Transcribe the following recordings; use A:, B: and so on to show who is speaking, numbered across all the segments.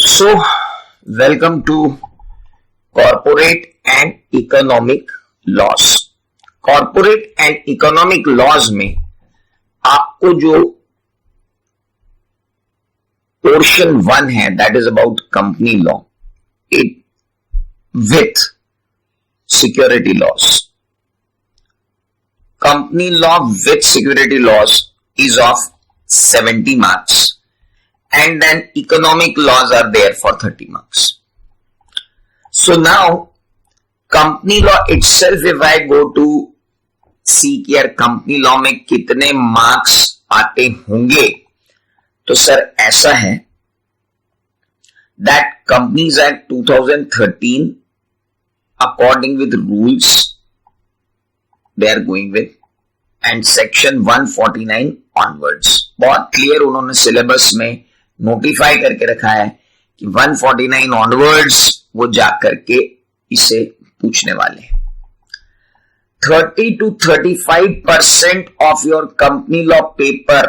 A: So, welcome to Corporate and Economic Laws. Corporate and Economic Laws में आपको जो portion 1 है that is about company law it with security laws. Company law with security laws is of 70 marks. And then economic laws are there for 30 marks. So now, company law itself, if I go to see यार company law में कितने marks आते होंगे, तो sir ऐसा है that Companies Act 2013, according with rules, they are going with, and section 149 onwards. बहुत clear उन्होंने सिलेबस में नोटिफाई करके रखा है कि 149 ऑनवर्ड्स वो जाकर के इसे पूछने वाले हैं. 30 to 35% of your company law paper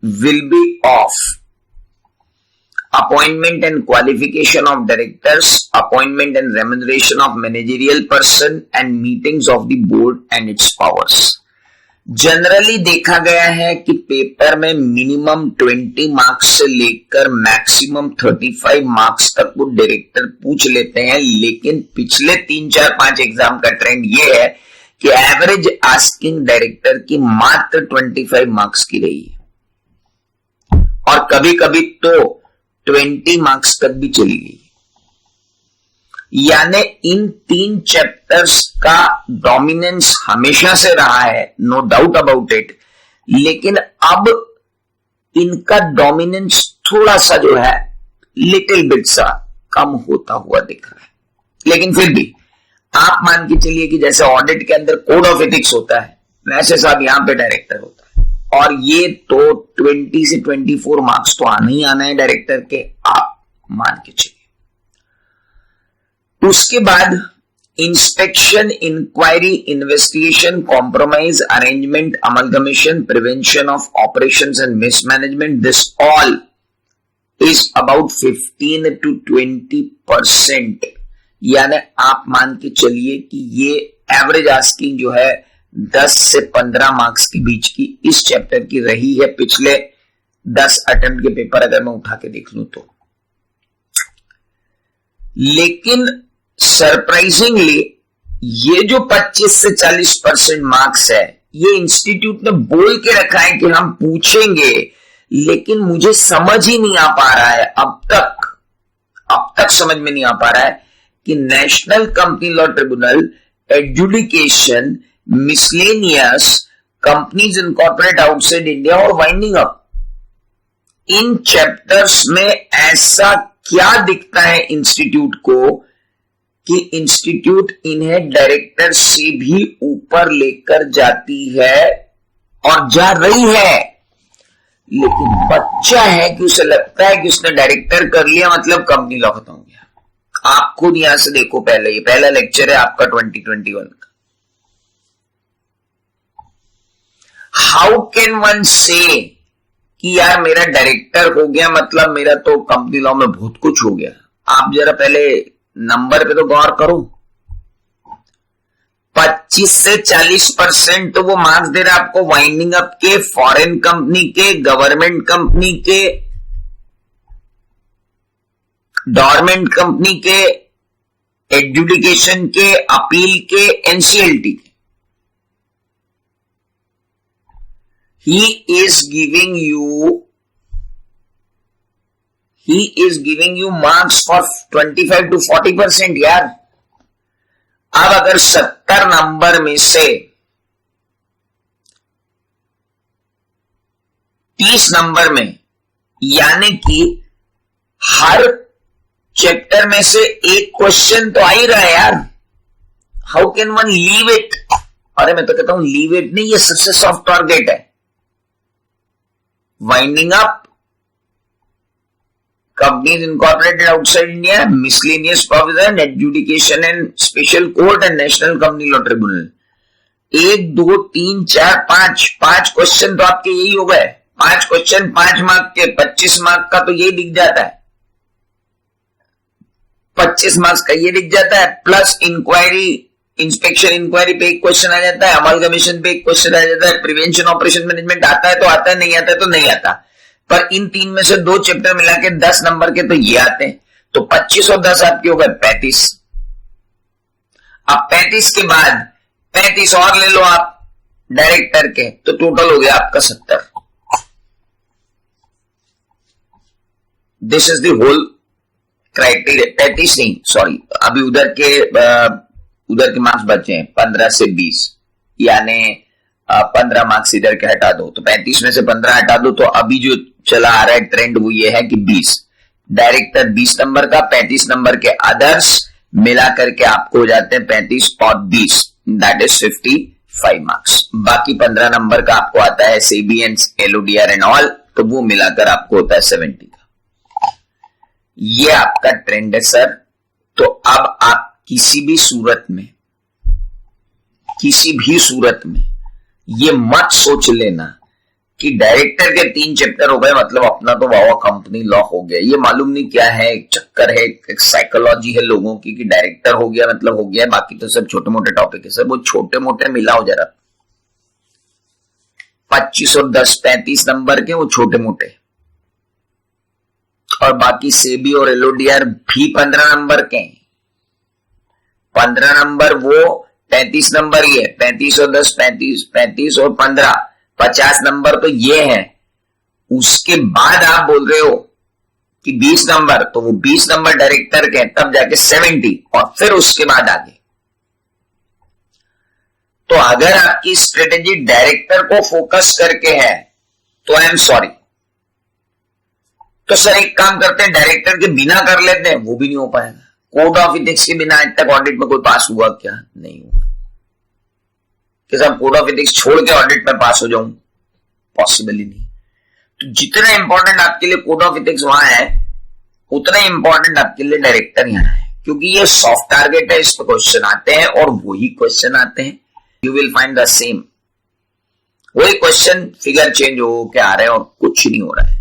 A: will be of appointment and qualification of directors, appointment and remuneration of managerial person, and meetings of the board and its powers. Generally देखा गया है कि पेपर में मिनिमम 20 मार्क्स से लेकर maximum 35 marks तक वो director पूछ लेते हैं, लेकिन पिछले 3-4-5 एग्जाम का ट्रेंड ये है कि एवरेज आस्किंग डायरेक्टर की मात्र 25 मार्क्स की रही है और कभी कभी तो 20 मार्क्स तक भी चली गई. यानी इन 3 चैप्टर्स का डोमिनेंस हमेशा से रहा है, नो डाउट अबाउट इट, लेकिन अब इनका डोमिनेंस थोड़ा सा जो है लिटिल बिट सा कम होता हुआ दिख रहा है. लेकिन फिर भी आप मान के चलिए कि जैसे ऑडिट के अंदर कोड ऑफ एथिक्स होता है, वैसे साहब यहां पे डायरेक्टर होता है, और ये तो 20 से 24 मार्क्स तो आना ही आना है डायरेक्टर के, आप मान के चलिए. उसके बाद inspection, inquiry, investigation, compromise, arrangement, amalgamation, prevention of operations and mismanagement, this all is about 15 to 20%. यानी आप मान के चलिए कि ये एवरेज आस्किंग जो है 10 से 15 मार्क्स के बीच की इस चैप्टर की रही है पिछले 10 अटेम्प्ट के पेपर अगर मैं उठा के देख लूं तो. लेकिन सरप्राइजिंगली ये जो 25 से 40% मार्क्स है, ये इंस्टीट्यूट ने बोल के रखा है कि हम पूछेंगे, लेकिन मुझे समझ ही नहीं आ पा रहा है अब तक समझ में नहीं आ पा रहा है कि national company law tribunal, adjudication, miscellaneous, companies incorporate outside India और वाइंडिंग अप, इन चैप्टर्स में ऐसा क्या दिखता है इंस्टीट्यूट को कि इंस्टीट्यूट इन्हें डायरेक्टर से भी ऊपर लेकर जाती है और जा रही है. लेकिन बच्चा है कि उसे लगता है कि उसने डायरेक्टर कर लिया मतलब कंपनी लॉ खत्म हो गया. आप खुद यहां से देखो, पहले ये पहला लेक्चर है आपका 2021 का. हाउ कैन वन से कि यार मेरा डायरेक्टर हो गया मतलब मेरा तो कंपनी लॉ में बहुत कुछ हो गया. आप जरा पहले नंबर पे तो गौर करो. 25 से 40% तो वो मार्क्स दे रहा है आपको वाइंडिंग अप के, फॉरेन कंपनी के, गवर्नमेंट कंपनी के, डॉर्मेंट कंपनी के, एडजुडिकेशन के, अपील के, एनसीएलटी के. He is giving you marks for 25 to 40% यार. अब अगर 70 नंबर में से 30 नंबर में, यानी कि हर चैप्टर में से एक क्वेश्चन तो आ ही रहा है यार. How can one leave it? अरे मैं तो कहता हूं लीव इट नहीं, ये सबसे सॉफ्ट टारगेट है. Winding up, companies incorporated outside India, miscellaneous provision, adjudication and special court and national company law tribunal. 1 2 3 4 5 question तो आपके यही हो गए. 5 क्वेश्चन 5 मार्क के, 25 मार्क का तो यही दिख जाता है. 25 मार्क्स का ये दिख जाता है, प्लस इंक्वायरी, इंस्पेक्शन इंक्वायरी पे एक क्वेश्चन आ जाता है, अमलगमेशन पे एक क्वेश्चन आ जाता है, प्रिवेंशन ऑपरेशन मैनेजमेंट आता है तो आता है, नहीं आता है तो नहीं आता। पर इन 3 में से 2 चैप्टर मिला के 10 नंबर के तो ये आते हैं, तो 25 और 10 आपके हो गए 35। अब 35 के बाद 35 और ले लो आप डायरेक्टर के, तो टोटल हो गया आपका 70। This is the whole criteria. 35 नहीं, सॉरी, अभी उधर के मार्क्स बचे हैं 15 से 20, यानी 15 मार्क्स इधर के हटा दो, तो 35 में से 15 हटा दो, तो अभी जो चला आ रहा है ट्रेंड वो ये है कि 20 डायरेक्टर 20 नंबर का, 35 नंबर के अदर्स मिला करके आपको हो जाते हैं 35 और 20, दैट इज 55 मार्क्स। बाकी 15 नंबर का आपको आता है सेबियंस, एलओडीआर एंड ऑल, तो वो मिलाकर आपको होता है 70 का। ये आपका ट्रेंड है सर। तो अब आप किसी भी सूरत में ये मत सोच लेना कि डायरेक्टर के 3 चैप्टर हो गए मतलब अपना तो वावा कंपनी लॉ हो गया। ये मालूम नहीं क्या है, एक चक्कर है, एक साइकोलॉजी है लोगों की कि डायरेक्टर हो गया मतलब हो गया, बाकी तो सब छोटे मोटे टॉपिक है। सर वो छोटे मोटे मिलाओ जरा, 25 और 10 35 नंबर के वो छोटे मोटे, और बाकी सेबी और एलओडीआर भी 15 नंबर के। 15 नंबर वो 35 नंबर ही है, 35 और 10 35 और 15 50 नंबर तो ये है। उसके बाद आप बोल रहे हो कि 20 नंबर, तो वो 20 नंबर डायरेक्टर के, तब जाके 70 और फिर उसके बाद आगे। तो अगर आपकी स्ट्रेटेजी डायरेक्टर को फोकस करके है तो आई एम सॉरी। तो सर एक काम करते हैं, डायरेक्टर के बिना कर लेते हैं, वो भी नहीं हो पाएगा। कोड ऑफ इथिक्स के बिना आज तक ऑडिट में कोई पास हुआ क्या? नहीं हुआ। कि साहब कोड ऑफ इथिक्स छोड़ के ऑडिट में पास हो जाऊं, पॉसिबल ही नहीं। तो जितना इंपॉर्टेंट आपके लिए कोड ऑफ इथिक्स वहां है, उतना इंपॉर्टेंट आपके लिए डायरेक्टर यहां है, क्योंकि ये सॉफ्ट टारगेट है, इस पर क्वेश्चन आते हैं और वही क्वेश्चन आते हैं। You will find the same, वही क्वेश्चन, फिगर चेंज हो के आ रहे हैं और कुछ नहीं हो रहा है।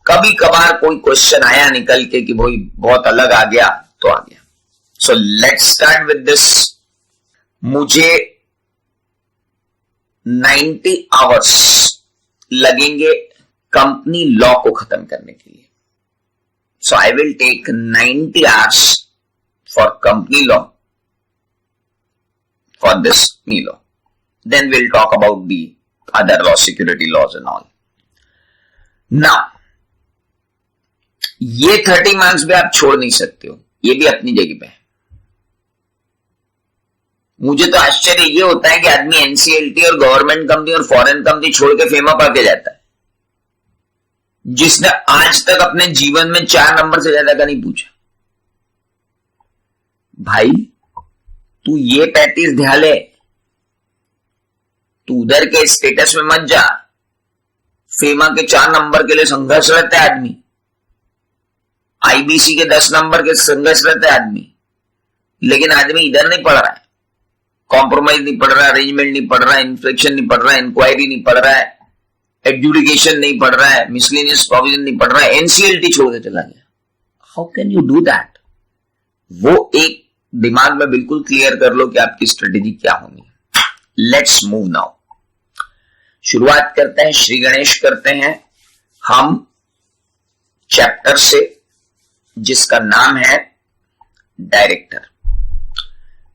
A: कभी कभार कोई क्वेश्चन आया निकल के कि भाई बहुत अलग आ गया तो आ गया। So let's start with this. मुझे 90 आवर्स लगेंगे कंपनी लॉ को खत्म करने के लिए। So I will take 90 hours for company law, for this me law, then will talk about the other law, security laws and all. Now ये 30 marks भी आप छोड़ नहीं सकते हो, ये भी अपनी जगह पे है। मुझे तो आश्चर्य ये होता है कि आदमी एनसीएलटी और गवर्नमेंट कंपनी और फॉरेन कंपनी छोड़ के फेमा पाके जाता है, जिसने आज तक अपने जीवन में 4 नंबर से ज्यादा का नहीं पूछा। भाई तू ये 35 ध्यान ले, तू उधर के स्टेटस में मत जा। फेमा के 4 नंबर के लिए संघर्ष रहता है आदमी, आईबीसी के 10 नंबर के संघर्ष रहता है आदमी, लेकिन आदमी इधर नहीं पढ़ रहा है। कॉम्प्रोमाइज नहीं पढ़ रहा है, अरेंजमेंट नहीं पढ़ रहा है, इन्फ्लेक्शन नहीं पढ़ रहा है, इंक्वायरी नहीं पढ़ रहा है, एडजुडिकेशन नहीं पढ़ रहा है, मिसलेनियस प्रोविजन नहीं पढ़ रहा है, एनसीएलटी छोड़ के चला गया। How can you do that? वो एक दिमाग में बिल्कुल क्लियर कर लो कि आपकी स्ट्रेटेजी क्या होनी है। Let's move now. शुरुआत करते हैं, श्री गणेश करते हैं हम चैप्टर से जिसका नाम है डायरेक्टर।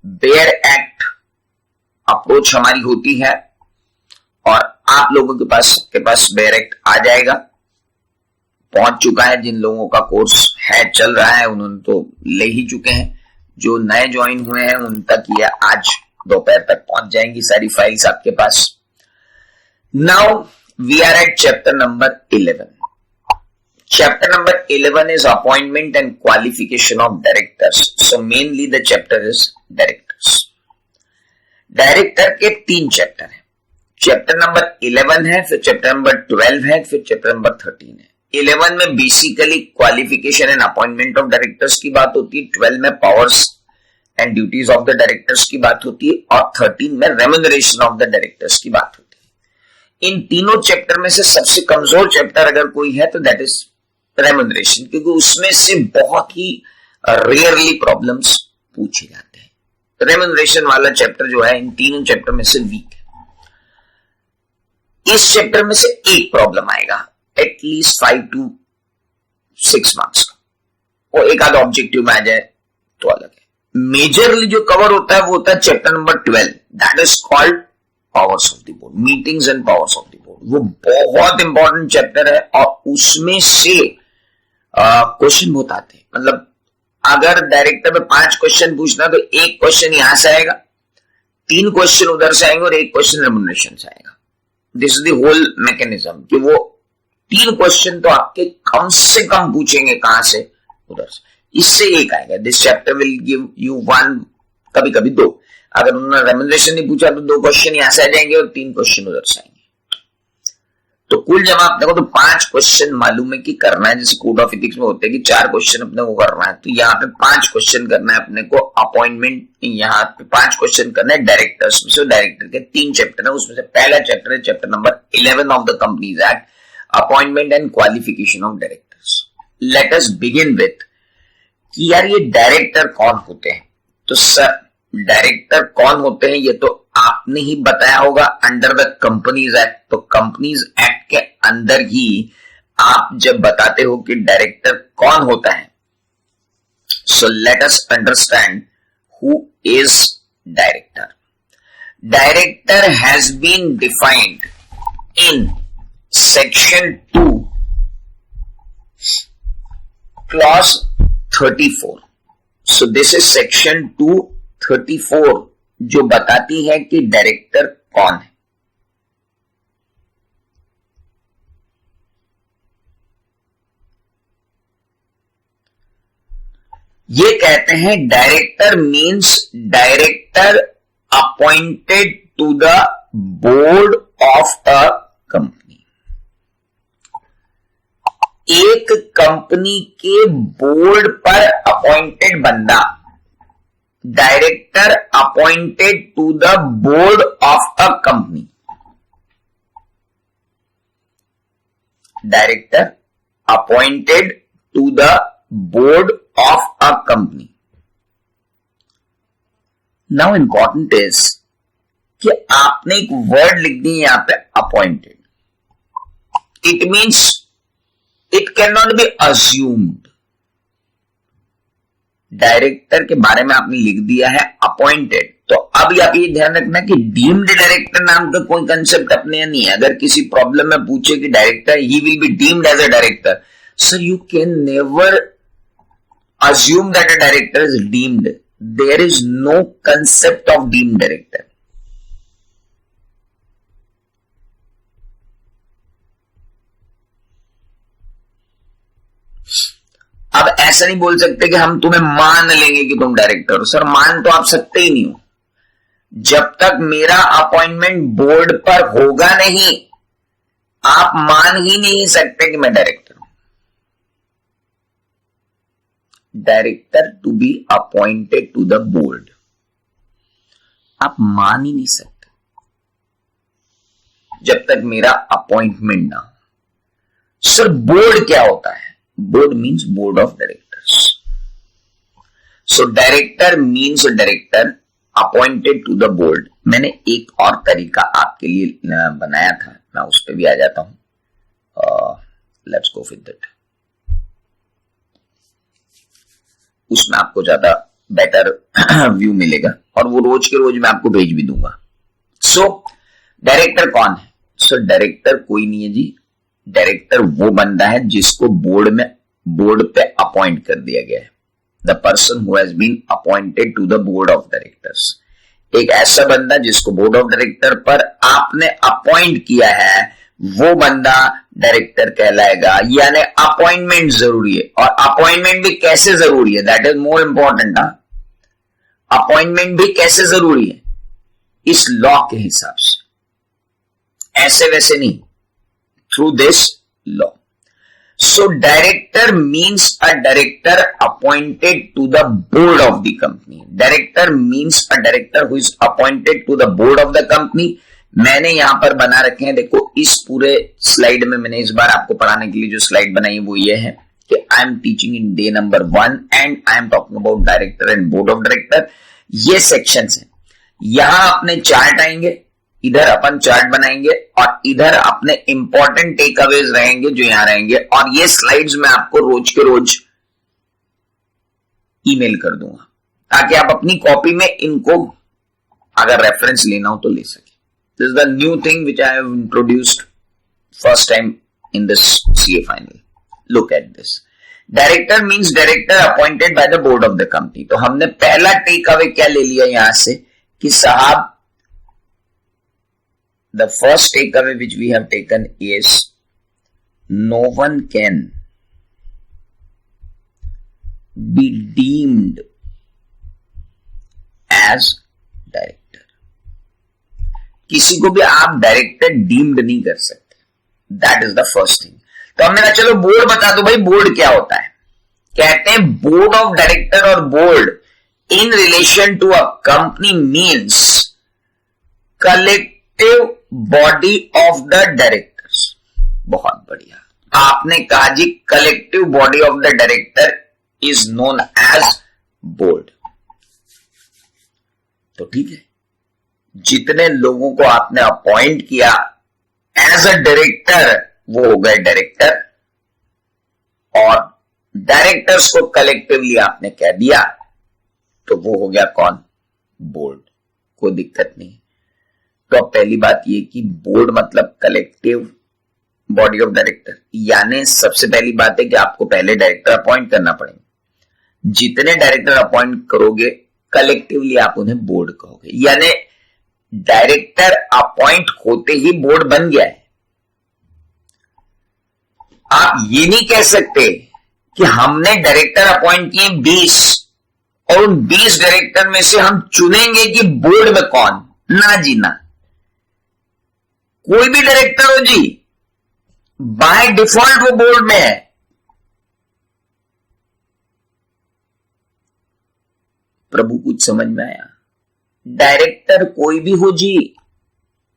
A: बेयर एक्ट अप्रोच हमारी होती है और आप लोगों के पास बेयर एक्ट आ जाएगा, पहुंच चुका है। जिन लोगों का कोर्स है चल रहा है उन्होंने तो ले ही चुके हैं, जो नए ज्वाइन हुए हैं उन तक ये आज दोपहर तक पहुंच जाएंगी सारी फाइल्स आपके पास। Now we are at chapter number 11। Chapter number 11 is appointment and qualification of directors. So mainly the chapter is directors. Director के 3 चैप्टर हैं। चैप्टर नंबर 11 है, फिर चैप्टर नंबर 12 है, फिर चैप्टर नंबर 13 है। 11 में basically qualification and appointment of directors की बात होती है, 12 में powers and duties of the directors की बात होती है, और 13 में रेम्यूनरेशन ऑफ द डायरेक्टर्स की बात होती है। इन तीनों चैप्टर में से सबसे कमजोर चैप्टर अगर कोई है तो दैट इज रेम्यूनरेशन, क्योंकि उसमें से बहुत ही रेयरली प्रॉब्लम्स पूछे जाते हैं। रेम्यूनरेशन वाला चैप्टर जो है इन तीनों चैप्टर में से वीक है। इस चैप्टर में से एक प्रॉब्लम आएगा एटलीस्ट 5 to 6 मार्क्स का, और एक आधा ऑब्जेक्टिव में आ जाए तो अलग है। मेजरली जो कवर होता है वो होता है chapter number 12, that is called powers of the board, meetings and powers of the board. वो बहुत इंपॉर्टेंट चैप्टर है और उसमें से क्वेश्चन बहुत आते हैं। मतलब अगर डायरेक्टर में 5 क्वेश्चन पूछना तो एक क्वेश्चन यहां से आएगा, 3 क्वेश्चन उधर से आएंगे और एक क्वेश्चन रेम्यूनरेशन से आएगा। This is the whole mechanism कि वो 3 क्वेश्चन तो आपके कम से कम पूछेंगे, कहां से, उधर से। इससे एक आएगा, this chapter will give you 1, कभी कभी 2। अगर उन्होंने रेम्यूनरेशन नहीं पूछा तो 2 क्वेश्चन यहां से आ जाएंगे और 3 क्वेश्चन उधर से आएंगे। तो कुल जब आप देखो तो 5 क्वेश्चन मालूम है कि करना है। जैसे कोड ऑफ एथिक्स में होते हैं कि 4 क्वेश्चन अपने को करना है, तो यहाँ पे 5 क्वेश्चन करना है अपने को अपॉइंटमेंट, यहाँ पे 5 क्वेश्चन करना है डायरेक्टर्स में से। डायरेक्टर के 3 चैप्टर है, उसमें से पहला चैप्टर है chapter number 11 of the companies act, appointment and qualification of directors. Let us begin with कि यार ये डायरेक्टर कौन होते हैं। तो सर डायरेक्टर कौन होते हैं ये तो आपने ही बताया होगा अंडर द कंपनीज एक्ट। तो कंपनीज एक्ट के अंदर ही आप जब बताते हो कि डायरेक्टर कौन होता है, so let us understand who is director. Director has been defined in section 2 clause 34। So this is section 234 जो बताती है कि डायरेक्टर कौन है। ये कहते हैं director means director appointed to the board of a company. एक कंपनी के बोर्ड पर अपॉइंटेड बंदा, director appointed to the board of a company. Director appointed to the board of a company. Now important is कि आपने एक word लिख दी यहां पे appointed. It means it cannot be assumed. Director के बारे में आपने लिख दिया है अपॉइंटेड, तो अब आप ये ध्यान रखना कि डीम्ड डायरेक्टर नाम का कोई कंसेप्ट अपने नहीं है। अगर किसी प्रॉब्लम में पूछे कि director he will be deemed as a director, sir you can never assume that a director is deemed. There is no concept of deemed director. अब ऐसा नहीं बोल सकते कि हम तुम्हें मान लेंगे कि तुम डायरेक्टर हो। सर मान तो आप सकते ही नहीं हो जब तक मेरा अपॉइंटमेंट बोर्ड पर होगा नहीं। आप मान ही नहीं सकते कि मैं डायरेक्टर हूं। Director to be appointed to the board, आप मान ही नहीं सकते जब तक मेरा अपॉइंटमेंट ना हो। सर बोर्ड क्या होता है? Board means board of directors. So director means director appointed to the board. मैंने एक और तरीका आपके लिए बनाया था, मैं उस पर भी आ जाता हूं। Let's go with that. उसमें आपको ज्यादा बेटर व्यू मिलेगा और वो रोज के रोज मैं आपको भेज भी दूंगा। सो डायरेक्टर कौन है? सो डायरेक्टर कोई नहीं है जी। डायरेक्टर वो बंदा है जिसको बोर्ड पे अपॉइंट कर दिया गया है। The person who has been appointed to the board of directors. एक ऐसा बंदा जिसको बोर्ड ऑफ डायरेक्टर पर आपने अपॉइंट किया है, वो बंदा डायरेक्टर कहलाएगा। यानी अपॉइंटमेंट जरूरी है, और अपॉइंटमेंट भी कैसे जरूरी है, that is more important. Appointment भी कैसे जरूरी है? इस लॉ के हिसाब से, ऐसे वैसे नहीं, through this law. So director means a director appointed to the board of the company. Director means a director who is appointed to the board of the company. मैंने यहां पर बना रखे हैं, देखो इस पूरे स्लाइड में मैंने इस बार आपको पढ़ाने के लिए जो स्लाइड बनाई वो ये है। I am teaching in day number 1 and I am talking about director and board of director. ये सेक्शंस हैं। यहां अपने चार्ट आएंगे, इधर अपन चार्ट बनाएंगे और इधर अपने इंपॉर्टेंट टेक अवेज रहेंगे जो यहां रहेंगे, और ये स्लाइड्स मैं आपको रोज के रोज ईमेल कर दूंगा ताकि आप अपनी कॉपी में इनको अगर रेफरेंस लेना हो तो ले सके। This is the new thing which I have introduced first time in this CA final. Look at this. Director means director appointed by the board of the company. तो हमने पहला टेक अवे क्या ले लिया यहां से कि साहब the first takeaway which we have taken is no one can be deemed as director। किसी को भी आप डायरेक्टर डीम्ड नहीं कर सकते। That is the first thing. तो हमने कहा चलो बोर्ड बता दो भाई, बोर्ड क्या होता है। कहते हैं बोर्ड ऑफ डायरेक्टर और board in relation to a company means collective body of the directors. बहुत बढ़िया। आपने कहा जी collective body of the director is known as board. तो ठीक है, जितने लोगों को आपने अपॉइंट किया एज अ डायरेक्टर वो हो गए डायरेक्टर, और डायरेक्टर्स को कलेक्टिवली आपने कह दिया तो वो हो गया कौन? बोर्ड। कोई दिक्कत नहीं। तो अब पहली बात ये कि बोर्ड मतलब कलेक्टिव बॉडी ऑफ डायरेक्टर, यानी सबसे पहली बात है कि आपको पहले डायरेक्टर अपॉइंट करना पड़ेगा। जितने डायरेक्टर अपॉइंट करोगे कलेक्टिवली आप उन्हें बोर्ड कहोगे, यानी डायरेक्टर अपॉइंट होते ही बोर्ड बन गया है। आप ये नहीं कह सकते कि हमने डायरेक्टर अपॉइंट किए 20 और उन 20 डायरेक्टर में से हम चुनेंगे कि बोर्ड में कौन। ना जी ना, कोई भी डायरेक्टर हो जी, बाय डिफॉल्ट वो बोर्ड में है। प्रभु कुछ समझ में आया? डायरेक्टर कोई भी हो जी,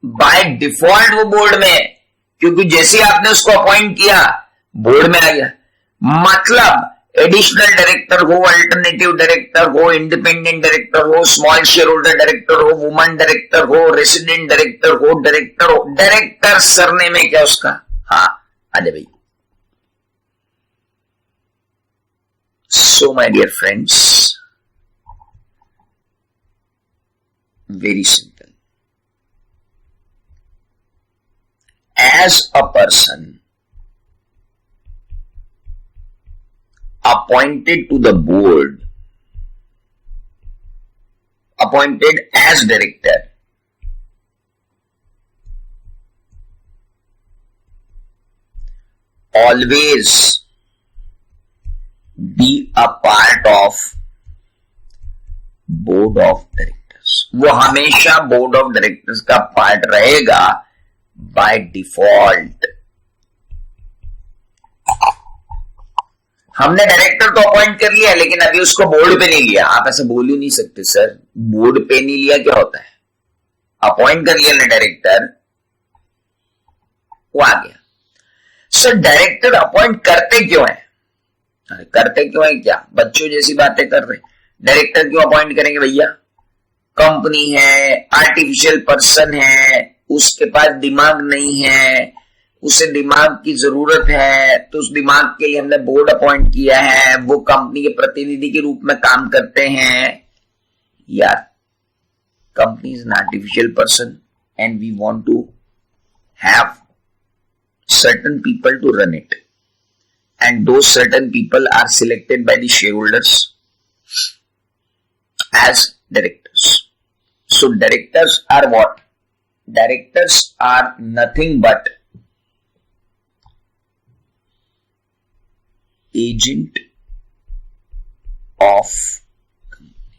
A: बाय डिफॉल्ट वो बोर्ड में है, क्योंकि जैसे ही आपने उसको अपॉइंट किया बोर्ड में आ गया। मतलब एडिशनल डायरेक्टर हो, अल्टरनेटिव डायरेक्टर हो, इंडिपेंडेंट डायरेक्टर हो, स्मॉल शेयर होल्डर डायरेक्टर हो, वुमन डायरेक्टर हो, रेसिडेंट डायरेक्टर हो, डायरेक्टर हो, डायरेक्टर सरने में क्या उसका? हाँ आजा भाई। So my dear friends, very simple. As a person appointed to the board, appointed as director, always be a part of board of directors। वो हमेशा बोर्ड ऑफ डायरेक्टर्स का पार्ट रहेगा बाय डिफॉल्ट। हमने डायरेक्टर तो appoint कर लिया लेकिन अभी उसको बोर्ड पे नहीं लिया। आप ऐसे बोल ही नहीं सकते सर, बोर्ड पे नहीं लिया क्या होता है? अपॉइंट कर लिया ना डायरेक्टर, वो आ गया। सर डायरेक्टर अपॉइंट करते क्यों है? अरे करते क्यों है क्या? बच्चों जैसी बातें कर रहे। डायरेक्टर क्यों अपॉइंट करेंगे भैया? कंपनी है, आर्टिफिशियल पर्सन है, उसके पास दिमाग नहीं है, उसे दिमाग की जरूरत है, तो उस दिमाग के लिए हमने बोर्ड अपॉइंट किया है। वो कंपनी के प्रतिनिधि के रूप में काम करते हैं। यार company is an artificial person and we want to have certain people to run it, and those certain people are selected by the shareholders as directors. So directors are what? Directors are nothing but agent of company.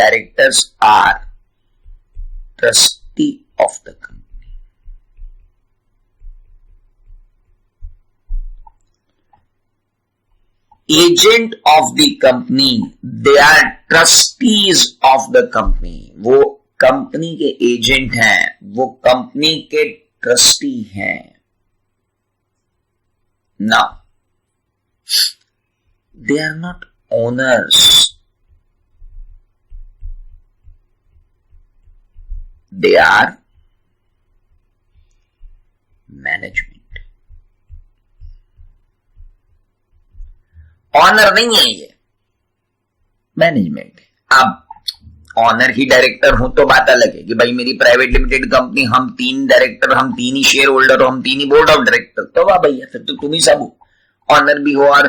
A: Directors are trustee of the company. Agent of the company, they are trustees of the company. वो company के agent हैं, वो company के trustee हैं, now they are not owners, they are management. Owner नहीं है ये, management है। अब ऑनर ही डायरेक्टर हो तो बात अलग है कि भाई मेरी प्राइवेट लिमिटेड कंपनी, हम 3 डायरेक्टर, हम 3 ही शेयर होल्डर हो, हम 3 ही बोर्ड ऑफ डायरेक्टर, तो वाह भैया फिर तो तुम ही सब हो, ऑनर भी हो और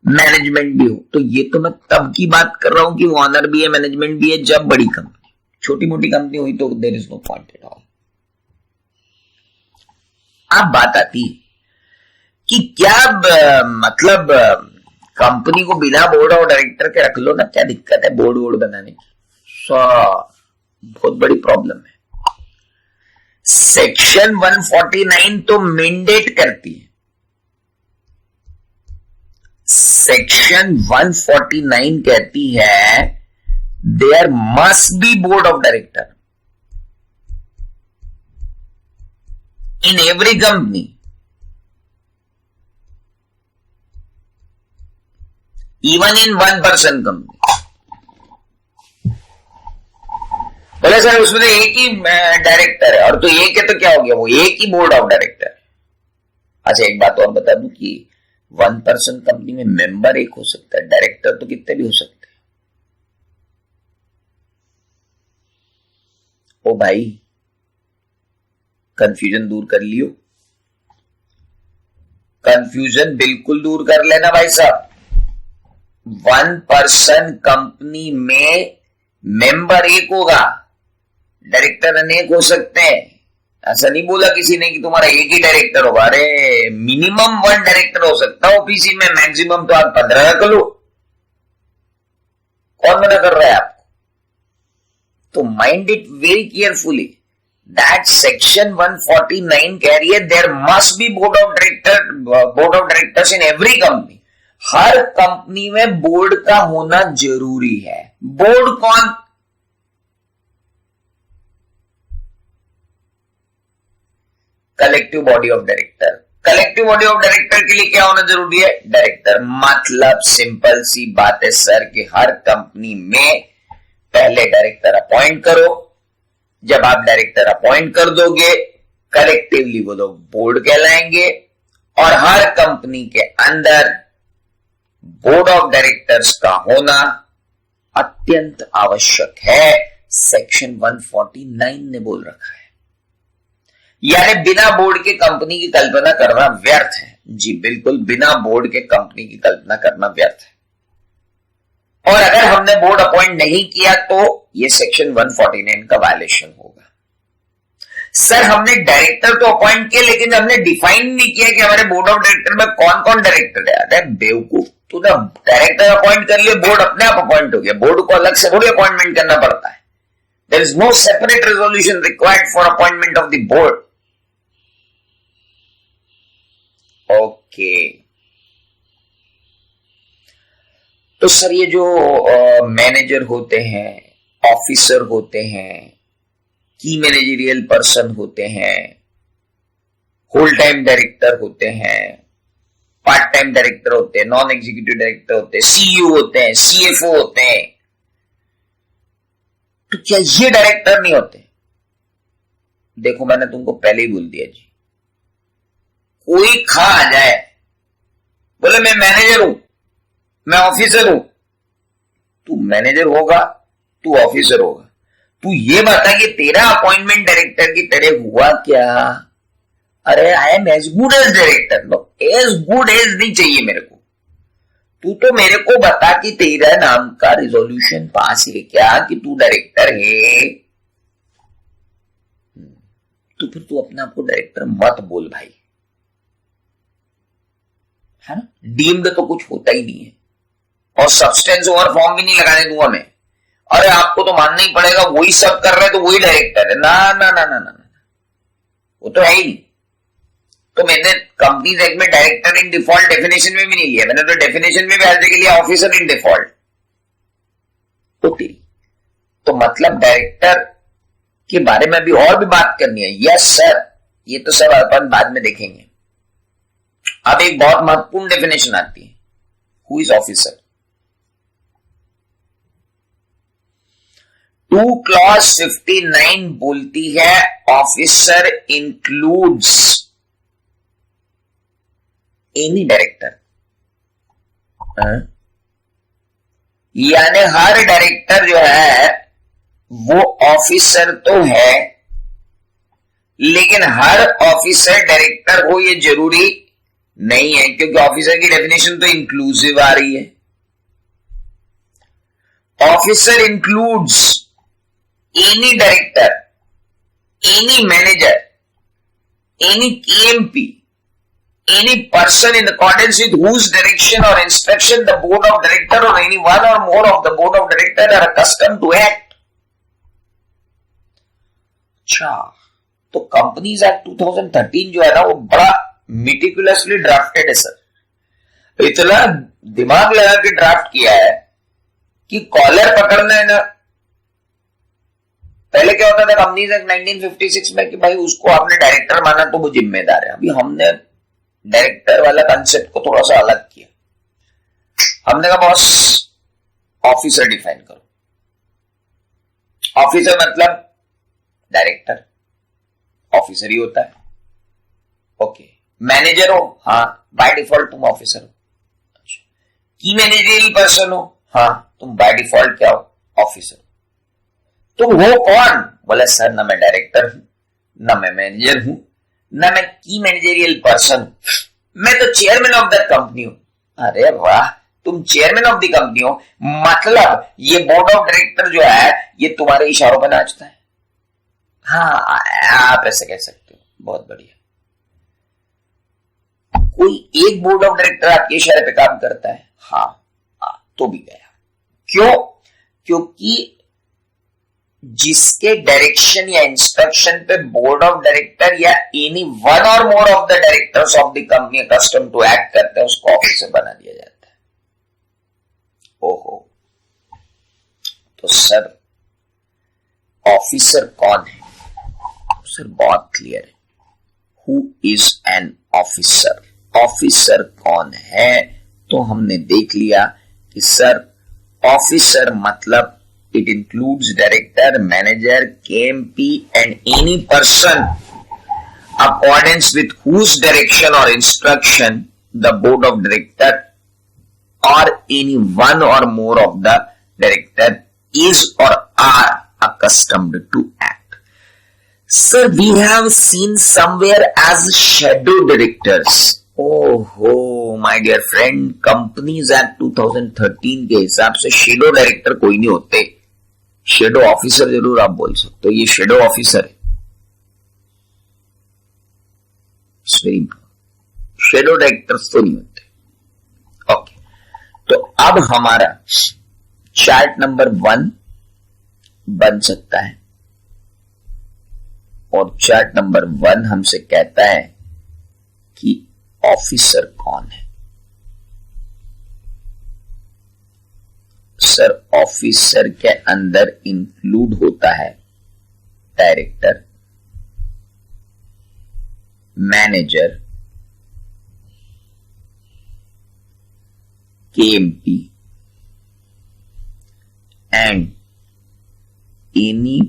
A: मैनेजमेंट भी हो। तो ये तो मैं तब की बात कर रहा हूं कि वो ऑनर भी है मैनेजमेंट भी है जब बड़ी कंपनी, छोटी मोटी कंपनी हुई तो there is no point at all. अब बात आती है कि क्या मतलब कंपनी को बिना बोर्ड ऑफ डायरेक्टर के रख लो ना, क्या दिक्कत है बोर्ड बनाने की? बहुत बड़ी प्रॉब्लम है। सेक्शन 149 तो मैंडेट करती है, सेक्शन 149 कहती है there must be board of director in every company, even in 1 person company. बोले सर उसमें तो एक ही डायरेक्टर है, और तो एक है तो क्या हो गया, वो एक ही बोर्ड ऑफ डायरेक्टर। अच्छा एक बात और बता दूं कि 1 पर्सन कंपनी में मेंबर एक हो सकता है, डायरेक्टर तो कितने भी हो सकते हैं। ओ भाई कंफ्यूजन दूर कर लियो, कंफ्यूजन बिल्कुल दूर कर लेना भाई साहब। 1 पर्सन कंपनी में मेंबर एक होगा, डायरेक्टर अनेक हो सकते हैं। ऐसा नहीं बोला किसी ने कि तुम्हारा एक ही डायरेक्टर होगा, अरे मिनिमम 1 डायरेक्टर हो सकता है ओपीसी में, मैक्सिमम तो आप 15 कर लो, कौन मना कर रहा है आपको? तो mind it very carefully that section 149 कह रही है there must be board of directors in every company. हर कंपनी में बोर्ड का होना जरूरी है। बोर्ड कौन? Collective body of director. Collective body of director के लिए क्या होना जरूरी है? डायरेक्टर। मतलब सिंपल सी बात है सर कि हर कंपनी में पहले डायरेक्टर अपॉइंट करो, जब आप डायरेक्टर अपॉइंट कर दोगे कलेक्टिवली वो लोग बोर्ड कहलाएंगे, और हर कंपनी के अंदर बोर्ड ऑफ डायरेक्टर्स का होना अत्यंत आवश्यक है। सेक्शन 149 ने बोल रखा है, यानी बिना बोर्ड के कंपनी की कल्पना करना व्यर्थ है। जी बिल्कुल, बिना बोर्ड के कंपनी की कल्पना करना व्यर्थ है। और अगर हमने बोर्ड अपॉइंट नहीं किया तो यह सेक्शन 149 का वायलेशन होगा। सर हमने डायरेक्टर तो अपॉइंट किया लेकिन हमने डिफाइन नहीं किया कि हमारे बोर्ड ऑफ डायरेक्टर में कौन कौन डायरेक्टर है। अरे बेवकूफ, तूने डायरेक्टर अपॉइंट कर लिया, बोर्ड अपने आप अपॉइंट हो गया। बोर्ड को अलग से थोड़ी अपॉइंटमेंट करना पड़ता है। There is no separate resolution required for appointment of the board. Okay, तो सर ये जो मैनेजर होते हैं, ऑफिसर होते हैं, की मैनेजरियल पर्सन होते हैं, होल टाइम डायरेक्टर होते हैं, पार्ट टाइम डायरेक्टर होते हैं, नॉन एग्जीक्यूटिव डायरेक्टर होते हैं, सीईओ होते हैं, सीएफओ होते हैं, तो क्या ये डायरेक्टर नहीं होते? देखो मैंने तुमको पहले ही बोल दिया जी, कोई खा आ जाए बोले मैं मैनेजर हूं, मैं ऑफिसर हूं, तू मैनेजर होगा, तू ऑफिसर होगा, तू ये बता कि तेरा अपॉइंटमेंट डायरेक्टर की तरह हुआ क्या? अरे I am as good as director. No, as good as नहीं चाहिए मेरे को। तू तो मेरे को बता कि तेरा नाम का रिजोल्यूशन पास है क्या कि तू डायरेक्टर है। तो फिर तू अपने आप को डायरेक्टर मत बोल भाई, है ना। डीम्ड तो कुछ होता ही नहीं है, और सब्सटेंस ओवर फॉर्म भी नहीं लगाने दूंगा मैं। अरे आपको तो मानना ही पड़ेगा, वही सब कर रहे तो वही डायरेक्टर है। ना ना ना ना ना, वो तो है ही नहीं। तो मैंने कंपनीज एक्ट में डायरेक्टर इन डिफॉल्ट डेफिनेशन में भी नहीं लिया, मैंने तो डेफिनेशन में भी हर जगह लिया ऑफिसर इन डिफॉल्ट होती। तो मतलब डायरेक्टर के बारे में भी और भी बात करनी है। यस सर, ये तो सब अपन बाद में देखेंगे। अब एक बहुत महत्वपूर्ण डेफिनेशन आती है, हु इज ऑफिसर। 2 क्लॉज 59 बोलती है ऑफिसर इंक्लूड्स एनी डायरेक्टर, यानी हर डायरेक्टर जो है वो ऑफिसर तो है, लेकिन हर ऑफिसर डायरेक्टर हो ये जरूरी नहीं है, क्योंकि ऑफिसर की डेफिनेशन तो इंक्लूसिव आ रही है। Officer includes any director, any manager, any KMP, any person in accordance with whose direction or instruction the board of director or any one or more of the board of director are accustomed to act। अच्छा, तो companies act 2013 जो है ना वो बड़ा meticulously drafted है sir, इतना दिमाग लगा के ड्राफ्ट किया है कि कॉलर पकड़ना है ना। पहले क्या होता था कंपनीज एक्ट 1956 में कि भाई उसको आपने डायरेक्टर माना तो वो जिम्मेदार है। अभी हमने डायरेक्टर वाला कंसेप्ट को थोड़ा सा अलग किया, हमने कहा बॉस ऑफिसर डिफाइन करो। ऑफिसर मतलब डायरेक्टर, ऑफिसर ही होता है। ओके, मैनेजर हो, हाँ बाय डिफॉल्ट तुम ऑफिसर हो। अच्छा, की मैनेजरियल पर्सन हो, हाँ तुम बाय डिफॉल्ट क्या हो, ऑफिसर। तुम हो कौन? बोले सर ना मैं डायरेक्टर हूं, ना मैं मैनेजर हूं, ना मैं की मैनेजरियल पर्सन हूं, मैं तो चेयरमैन ऑफ द कंपनी हूं। अरे वाह, तुम चेयरमैन ऑफ द कंपनी हो, मतलब ये बोर्ड ऑफ डायरेक्टर जो है ये तुम्हारे इशारों पर नाचता है। हाँ आप ऐसे कह सकते हो, बहुत बढ़िया। कोई एक बोर्ड ऑफ डायरेक्टर आपके इशारे पे काम करता है? हाँ, तो भी गया। क्यों? क्योंकि जिसके डायरेक्शन या इंस्ट्रक्शन पे बोर्ड ऑफ डायरेक्टर या any one or more of the directors of the company custom to act करते हैं उसको ऑफिसर बना दिया जाता है। ओहो, तो सर ऑफिसर कौन है? सर बहुत क्लियर है, who is an officer. Officer कौन है? तो हमने देख लिया कि सर ऑफिसर मतलब it includes director, manager, KMP and any person accordance with whose direction or instruction the board of director or any one or more of the director is or are accustomed to act. Sir, we have seen somewhere as shadow directors. Oh my dear friend, Companies Act 2013 के हिसाब से shadow director कोई नहीं होते, shadow officer जरूर आप बोल सकते हो, ये शेडो ऑफिसर है। शेडो डायरेक्टर्स तो नहीं होते। ओके, तो अब हमारा चार्ट नंबर 1 बन सकता है, और चार्ट नंबर 1 हमसे कहता है कि ऑफिसर कौन है। सर ऑफिसर के अंदर इंक्लूड होता है director, manager, KMP and any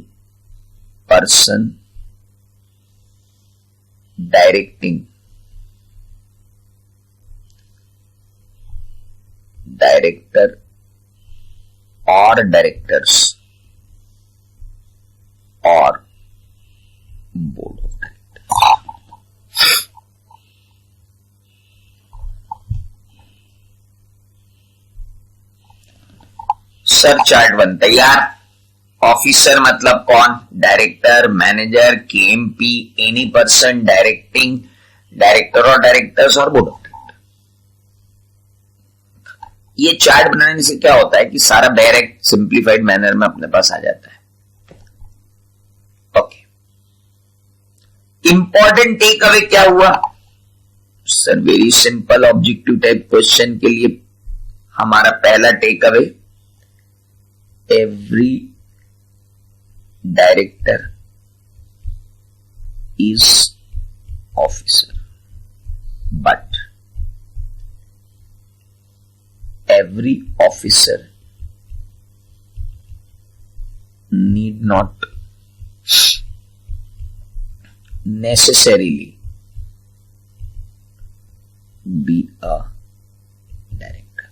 A: person directing director और डायरेक्टर्स और board of directors. Sir chart 1 तैयार। ऑफिसर मतलब कौन? Director, manager, KMP, any person directing director और डायरेक्टर्स और बोर्ड ऑफ। ये चार्ट बनाने से क्या होता है कि सारा डायरेक्ट सिंप्लीफाइड मैनर में अपने पास आ जाता है। ओके, इंपॉर्टेंट टेक अवे क्या हुआ? Sir very simple objective type question के लिए हमारा पहला take away, every director is officer but every officer need not necessarily be a director.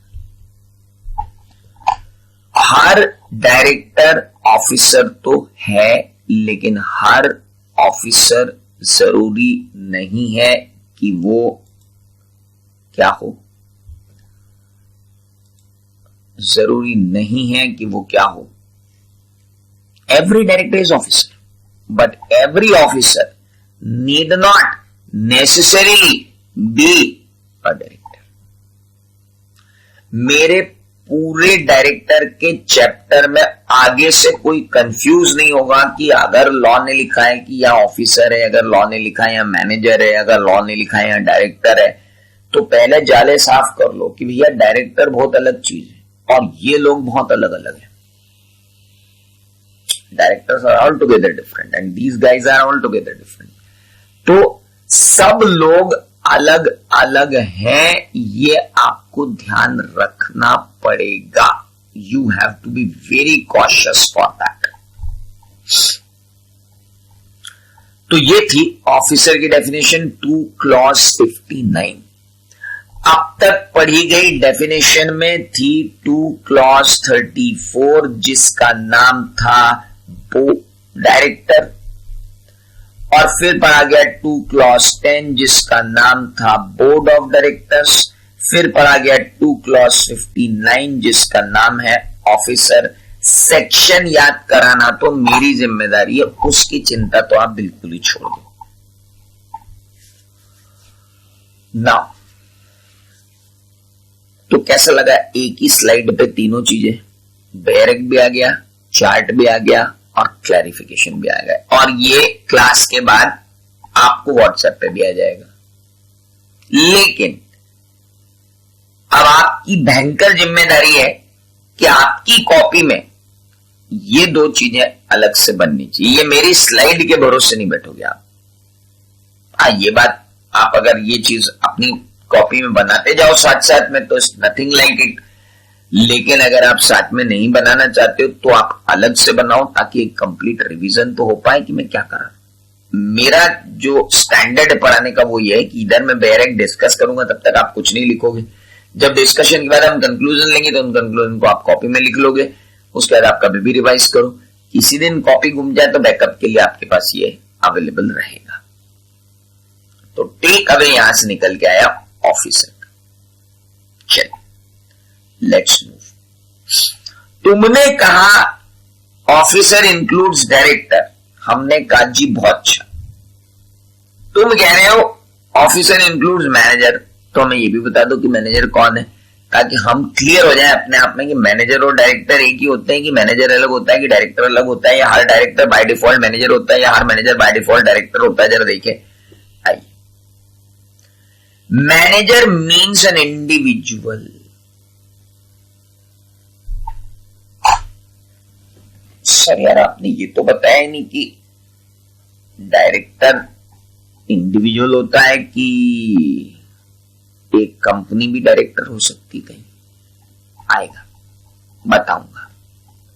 A: हर डायरेक्टर ऑफिसर तो है, लेकिन हर ऑफिसर जरूरी नहीं है कि वो क्या हो, जरूरी नहीं है कि वो क्या हो. Every director is officer, but every officer need not necessarily be a director. मेरे पूरे डायरेक्टर के चैप्टर में आगे से कोई कंफ्यूज नहीं होगा कि अगर लॉ ने लिखा है कि यह ऑफिसर है, अगर लॉ ने लिखा है या मैनेजर है, अगर लॉ ने लिखा है या डायरेक्टर है, तो पहले जाले साफ कर लो कि भैया डायरेक्टर बहुत अलग चीज है और ये लोग बहुत अलग अलग हैं. Directors are all together different and these guys are all together different. तो सब लोग अलग अलग हैं, ये आपको ध्यान रखना पड़ेगा. You have to be very cautious for that. तो ये थी ऑफिसर की डेफिनेशन 2 क्लॉज 59. अब तक पढ़ी गई डेफिनेशन में थी 2 क्लॉज 34 जिसका नाम था डायरेक्टर, और फिर पढ़ा गया 2 क्लॉज 10 जिसका नाम था बोर्ड ऑफ डायरेक्टर्स. फिर पढ़ा गया 2 क्लॉज 59 जिसका नाम है ऑफिसर. सेक्शन याद कराना तो मेरी जिम्मेदारी है, उसकी चिंता तो आप बिल्कुल ही छोड़ दो. नाउ तो कैसा लगा, एक ही स्लाइड पे तीनों चीजें, बैरक भी आ गया, चार्ट भी आ गया और क्लैरिफिकेशन भी आ गया, और ये क्लास के बाद आपको व्हाट्सएप पे भी आ जाएगा. लेकिन अब आपकी भयंकर जिम्मेदारी है कि आपकी कॉपी में ये 2 चीजें अलग से बननी चाहिए. ये मेरी स्लाइड के भरोसे नहीं बैठोगे आप. ये बात आप अगर ये चीज अपनी कॉपी में बनाते जाओ साथ साथ में तो नथिंग लाइक इट. लेकिन अगर आप साथ में नहीं बनाना चाहते हो तो आप अलग से बनाओ ताकि एक कंप्लीट रिवीजन तो हो पाए कि मैं क्या कर रहा हूं. मेरा जो स्टैंडर्ड है पढ़ाने का वो ये है कि इधर मैं डायरेक्ट डिस्कस करूंगा, तब तक आप कुछ नहीं लिखोगे. जब डिस्कशन के बाद हम कंक्लूजन लेंगे तो उन कंक्लूजन को आप कॉपी में लिख लोगे. उसके बाद आप कभी भी रिवाइज करो. किसी दिन कॉपी गुम जाए तो बैकअप के लिए आपके पास ये अवेलेबल रहेगा. तो टेक अवे यहां से निकल के आया ऑफिसर. चलिए लेट्स मूव. तुमने कहा ऑफिसर इंक्लूड्स डायरेक्टर, हमने कहा जी बहुत अच्छा. तुम कह रहे हो ऑफिसर इंक्लूड्स मैनेजर, तो हमें ये भी बता दो कि मैनेजर कौन है, ताकि हम क्लियर हो जाए अपने आप में कि मैनेजर और डायरेक्टर एक ही होते हैं कि मैनेजर अलग होता है कि डायरेक्टर अलग होता है, या हर डायरेक्टर बाय डिफॉल्ट मैनेजर होता है या हर मैनेजर बाय डिफॉल्ट डायरेक्टर होता है. जरा देखिए. आइए. Manager means an individual. Sir यार आपने ये तो बताया ही नहीं कि डायरेक्टर इंडिविजुअल होता है कि एक कंपनी भी डायरेक्टर हो सकती. कहीं आएगा बताऊंगा.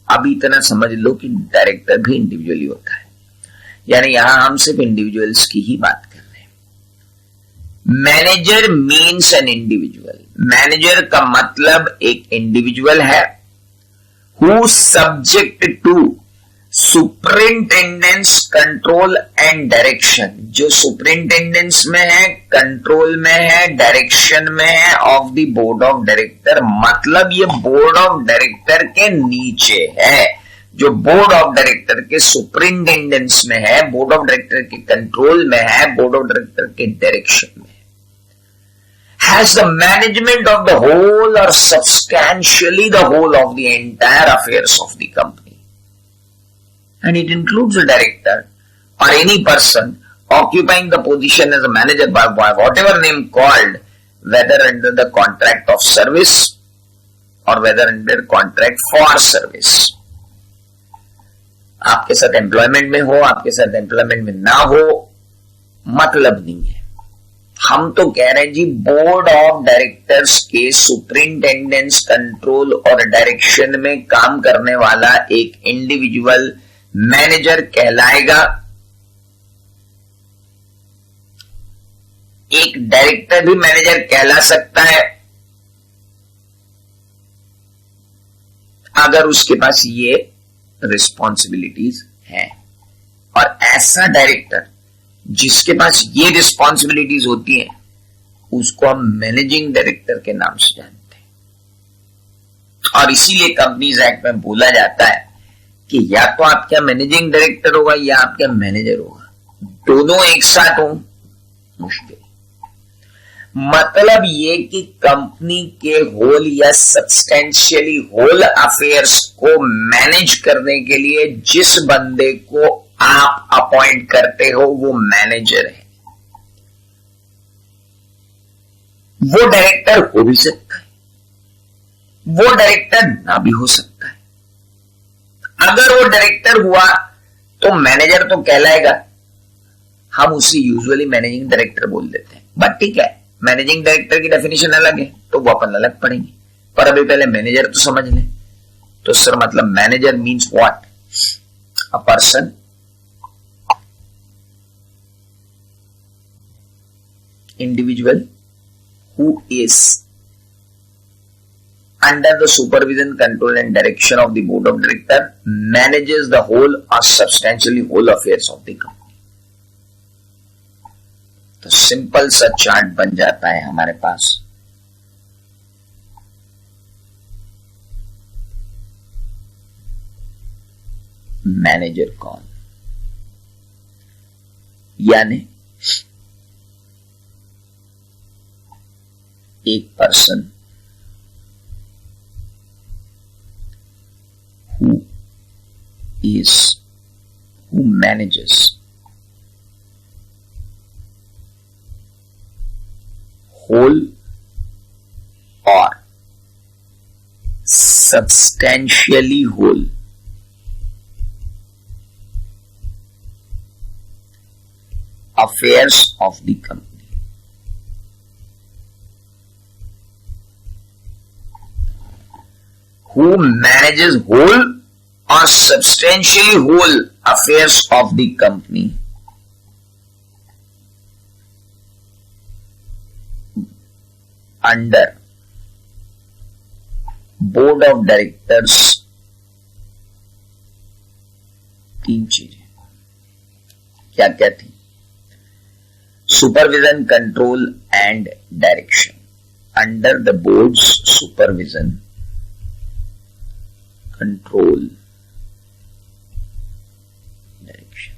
A: अभी इतना समझ लो कि डायरेक्टर भी इंडिविजुअली होता है, यानी यहां हम सिर्फ इंडिविजुअल्स की ही बात कर रहे हैं. Manager means an individual. Manager का मतलब एक इंडिविजुअल है who subject to superintendence, control and direction. जो सुपरिंटेंडेंस में है, कंट्रोल में है, डायरेक्शन में है of the board of director. मतलब ये बोर्ड ऑफ डायरेक्टर के नीचे है. जो बोर्ड ऑफ डायरेक्टर के सुपरिंटेंडेंस में है, बोर्ड ऑफ डायरेक्टर के कंट्रोल में है, बोर्ड ऑफ डायरेक्टर के डायरेक्शन में है. Has the management of the whole or substantially the whole of the entire affairs of the company. And it includes a director or any person occupying the position as a manager by whatever name called, whether under the contract of service or whether under contract for service. आपके साथ employment में हो, आपके साथ employment में ना हो, मतलब नहीं है. हम तो कह रहे हैं जी बोर्ड ऑफ डायरेक्टर्स के सुपरिंटेंडेंस कंट्रोल और डायरेक्शन में काम करने वाला एक इंडिविजुअल मैनेजर कहलाएगा। एक डायरेक्टर भी मैनेजर कहला सकता है अगर उसके पास ये रिस्पॉन्सिबिलिटीज हैं। और ऐसा डायरेक्टर जिसके पास ये रिस्पॉन्सिबिलिटीज होती हैं उसको हम मैनेजिंग डायरेक्टर के नाम से जानते हैं। और इसीलिए कंपनीज एक्ट में बोला जाता है कि या तो आपका मैनेजिंग डायरेक्टर होगा या आपका मैनेजर होगा, दोनों एक साथ हो मुश्किल। मतलब ये कि कंपनी के होल या सब्सटेंशियली होल अफेयर्स को मैनेज करने के लिए जिस बंदे को आप अपॉइंट करते हो वो मैनेजर है। वो डायरेक्टर हो भी सकता है, वो डायरेक्टर ना भी हो सकता है। अगर वो डायरेक्टर हुआ तो मैनेजर तो कहलाएगा, हम उसे यूजुअली मैनेजिंग डायरेक्टर बोल देते हैं। बट ठीक है, मैनेजिंग डायरेक्टर की डेफिनेशन अलग है तो वो अपन अलग पढ़ेंगे, पर अभी पहले मैनेजर तो समझ लें। तो सर मतलब manager means what? A person individual who is under the supervision, control and direction of the board of director manages the whole or substantially whole affairs of the company। तो simple सा chart बन जाता है हमारे पास। Manager कौन? यानी एक person who manages whole or substantially whole affairs of the company। Who manages whole or substantially whole affairs of the company under board of directors। तीन चीजें क्या क्या थी? Supervision, control and direction. Under the board's supervision, control, direction.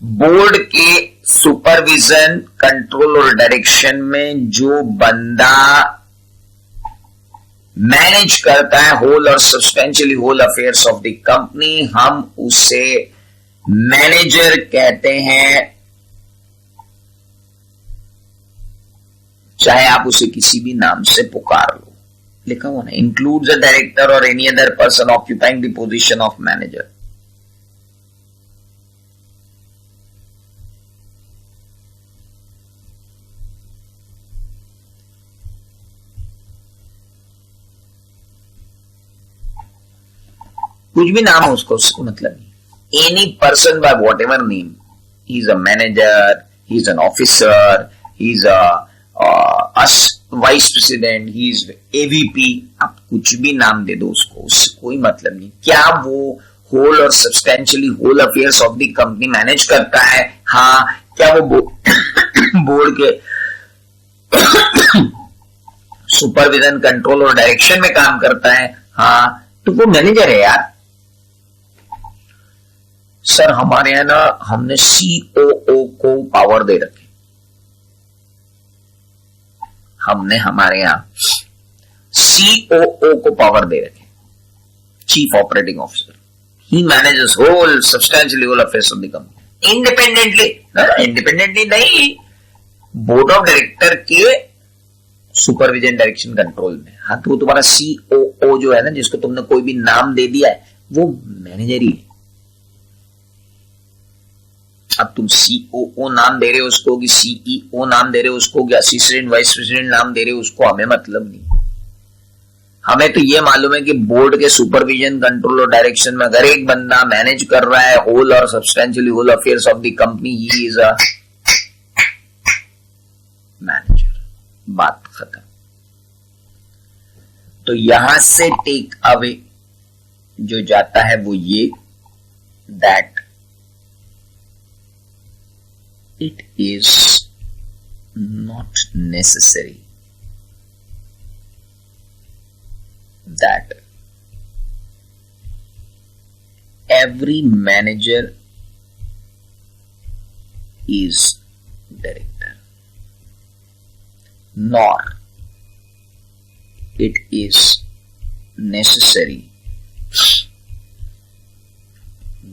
A: Board के supervision, control और direction में जो बंदा मैनेज करता है whole or substantially whole affairs of the company, हम उसे मैनेजर कहते हैं। चाहे आप उसे किसी भी नाम से पुकार लो, लिखा हुआ ना, इंक्लूड्स अ डायरेक्टर और any other person occupying the position of manager. कुछ भी नाम हो उसको मतलब नहीं। Any person by what ever name, he is a manager, he is an officer, he is vice president, he is AVP, आप कुछ भी नाम दे दो उससे कोई मतलब नहीं। क्या वो whole or substantially whole affairs of the company manage करता है? हाँ। क्या वो बोर्ड के सुपरविजन, कंट्रोल और डायरेक्शन में काम करता है? हाँ। तो वो मैनेजर है यार। सर हमारे यहां ना हमने सीओओ को पावर दे रखे, हमने हमारे यहां सीओओ को पावर दे रखे, chief operating officer. He manages whole substantially whole affairs of the company independently. Independently नहीं, बोर्ड ऑफ डायरेक्टर के सुपरविजन, डायरेक्शन, कंट्रोल में। हाँ, तो तुम्हारा सीओओ जो है ना, जिसको तुमने कोई भी नाम दे दिया है, वो मैनेजर ही है। अब तुम COO नाम दे रहे हो उसको कि CEO नाम दे रहे हो उसको कि असिस्टेंट वाइस प्रेसिडेंट नाम दे रहे हो उसको, हमें मतलब नहीं। हमें तो ये मालूम है कि बोर्ड के सुपरविजन, कंट्रोल और डायरेक्शन में अगर एक बंदा मैनेज कर रहा है whole or substantially whole affairs of the company, he is a manager. बात खत्म। तो यहां से टेक अवे जो जाता है वो ये, that it is not necessary that every manager is director, nor it is necessary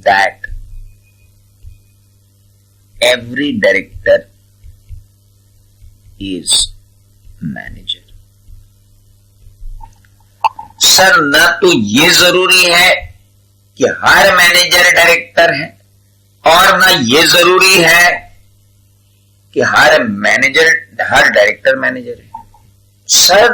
A: that every director is manager। Sir न तो ये जरूरी है कि हर मैनेजर डायरेक्टर है और ना ये जरूरी है कि हर डायरेक्टर मैनेजर है। सर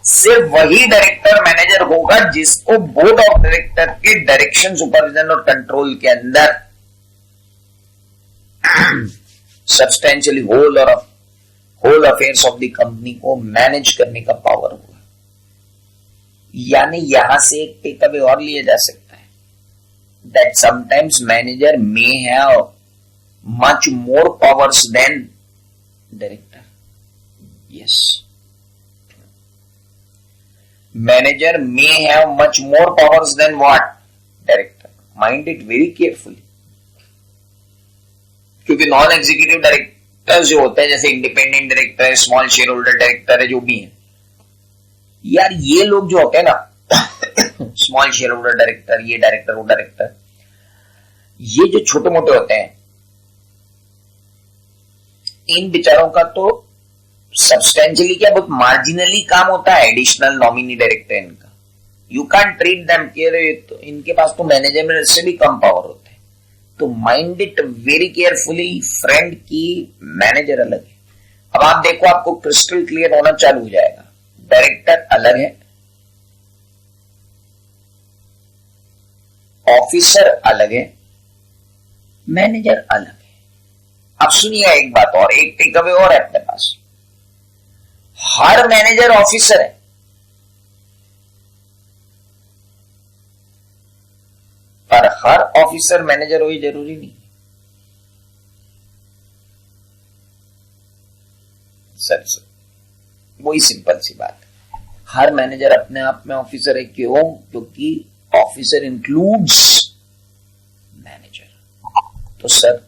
A: सिर्फ वही डायरेक्टर मैनेजर होगा जिसको बोर्ड ऑफ डायरेक्टर के डायरेक्शन, सुपरविजन और कंट्रोल के अंदर substantially whole affairs of the company को मैनेज करने का पावर होगा। यानी यहां से एक टेक अवे और लिया जा सकता है, that sometimes manager may have much more powers than director. Yes, manager may have much more powers than what? Director. Mind it very carefully, क्योंकि नॉन एग्जीक्यूटिव डायरेक्टर जो होते हैं, जैसे इंडिपेंडेंट डायरेक्टर है, स्मॉल शेयर होल्डर डायरेक्टर है, जो भी है यार, ये लोग जो होते हैं ना स्मॉल शेयर होल्डर डायरेक्टर, ये डायरेक्टर वो डायरेक्टर, ये जो छोटे मोटे होते हैं, इन बेचारों का तो सब्सटेंशियली क्या बहुत मार्जिनली काम होता है, एडिशनल नॉमिनी डायरेक्टर इनका। You can treat them care, इनके पास तो मैनेजमेंट से भी कम पावर होता है। तो mind it very carefully friend, की मैनेजर अलग है। अब आप देखो, आपको क्रिस्टल क्लियर होना चालू हो जाएगा। डायरेक्टर अलग है, ऑफिसर अलग है, मैनेजर अलग है। अब सुनिए एक बात और, एक टेक अवे और है अपने पास। हर मैनेजर ऑफिसर है, पर हर ऑफिसर मैनेजर हो ये जरूरी नहीं। सर वही सिंपल सी बात है, हर मैनेजर अपने आप में ऑफिसर है। क्यों? क्योंकि ऑफिसर इंक्लूड्स मैनेजर। तो सर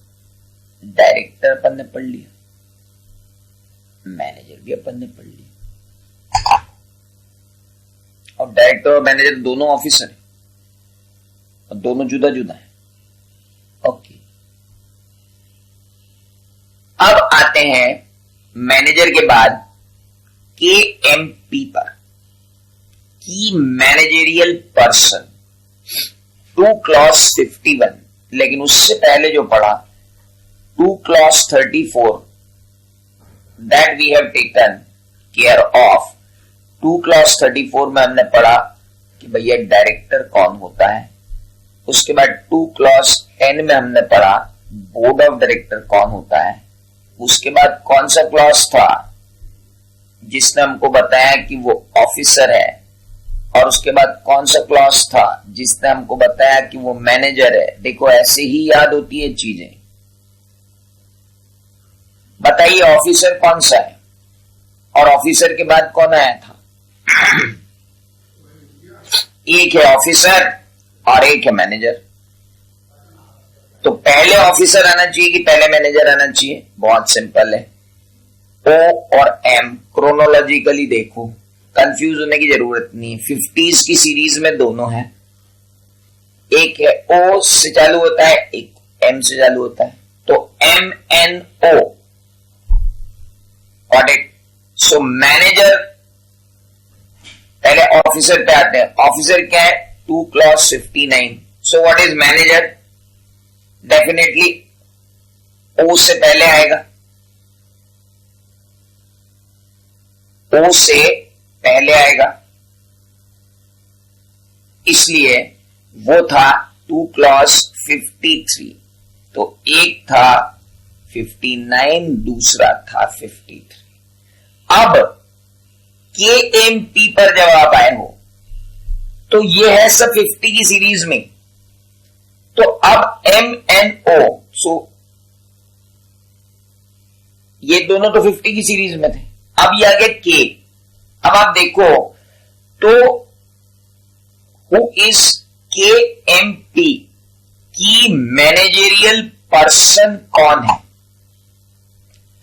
A: डायरेक्टर अपन ने पढ़ लिया, मैनेजर भी अपन ने पढ़ लिया, और डायरेक्टर और मैनेजर दोनों ऑफिसर है और दोनों जुदा जुदा है। ओके, अब आते हैं मैनेजर के बाद KMP पर, की मैनेजरियल पर्सन, 2 क्लॉज 51। लेकिन उससे पहले जो पढ़ा 2 clause 34, that we have taken care of. 2 clause 34 में हमने पढ़ा कि भैया डायरेक्टर कौन होता है। उसके बाद 2 क्लॉज 10 में हमने पढ़ा बोर्ड ऑफ डायरेक्टर कौन होता है। उसके बाद कौन सा क्लॉज था जिसने हमको बताया कि वो ऑफिसर है, और उसके बाद कौन सा क्लॉज था जिसने हमको बताया कि वो मैनेजर है। देखो ऐसे ही याद होती है चीजें। बताइए ऑफिसर कौन सा है और ऑफिसर के बाद कौन आया था? एक है ऑफिसर और एक है मैनेजर। तो पहले ऑफिसर आना चाहिए कि पहले मैनेजर आना चाहिए? बहुत सिंपल है, O और M क्रोनोलॉजिकली देखो, कंफ्यूज होने की जरूरत नहीं है। 50s की सीरीज में दोनों है, एक है O से चालू होता है, एक M से चालू होता है। तो MNO, got it. So manager पहले ऑफिसर पे आते हैं। ऑफिसर क्या है? 2 clause 59। So what is manager? Definitely O से पहले आएगा, ओ से पहले आएगा, इसलिए वो था 2 क्रॉस 53। तो एक था 59, दूसरा था 53। अब KMP पर जब आप आए हो तो ये है सब 50 की सीरीज में, तो अब MNO, सो ये दोनों तो 50 की सीरीज में थे, अब ये आ गया K। अब आप देखो तो हु इज KMP की मैनेजरियल पर्सन कौन है?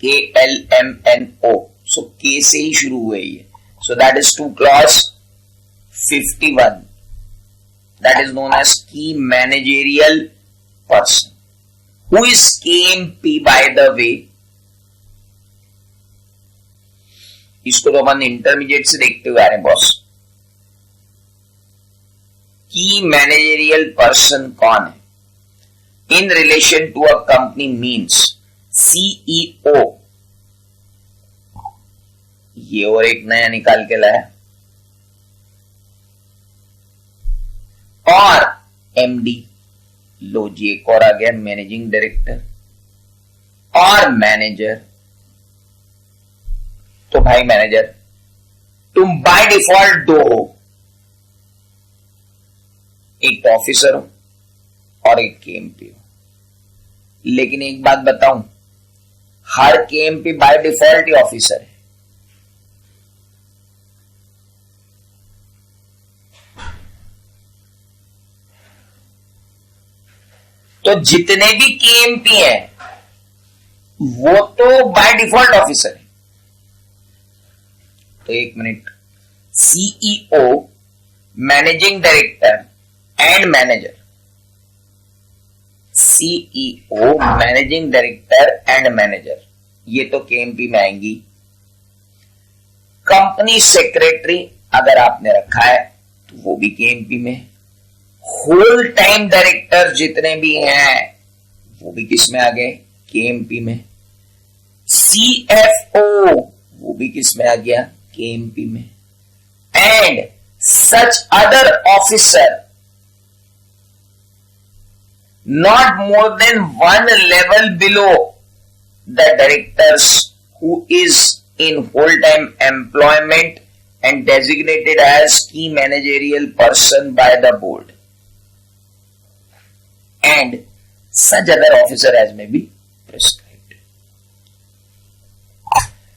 A: KLMNO, सो K से ही शुरू हुए ये, so that is 2 cross 51, that is known as key managerial person. Who is KMP by the way? इसको तो अपन इंटरमीडिएट से देखते हुए आ रहे हैं बॉस। की मैनेजरियल पर्सन कौन है in relation to a company means CEO, ये और एक नया निकाल के लाया, और MD, लो जी एक और आ गया मैनेजिंग डायरेक्टर, और मैनेजर। तो भाई मैनेजर तुम बाय डिफॉल्ट दो हो, एक तो ऑफिसर हो और एक KMP हो, लेकिन एक बात बताऊं, हर KMP by default he officer है। तो जितने भी KMP हैं वो तो बाय डिफॉल्ट ऑफिसर है। तो एक minute, CEO, managing director and manager, CEO, managing director and manager, ये तो KMP में आएंगी। कंपनी सेक्रेटरी अगर आपने रखा है तो वो भी KMP में। होल टाइम डायरेक्टर जितने भी हैं वो भी किस में आ गए? KMP में। CFO वो भी किस में आ गया? KMP में। And such other officer not more than one level below the directors who is in full-time employment and designated as key managerial person by the board and such other officer as may be prescribed.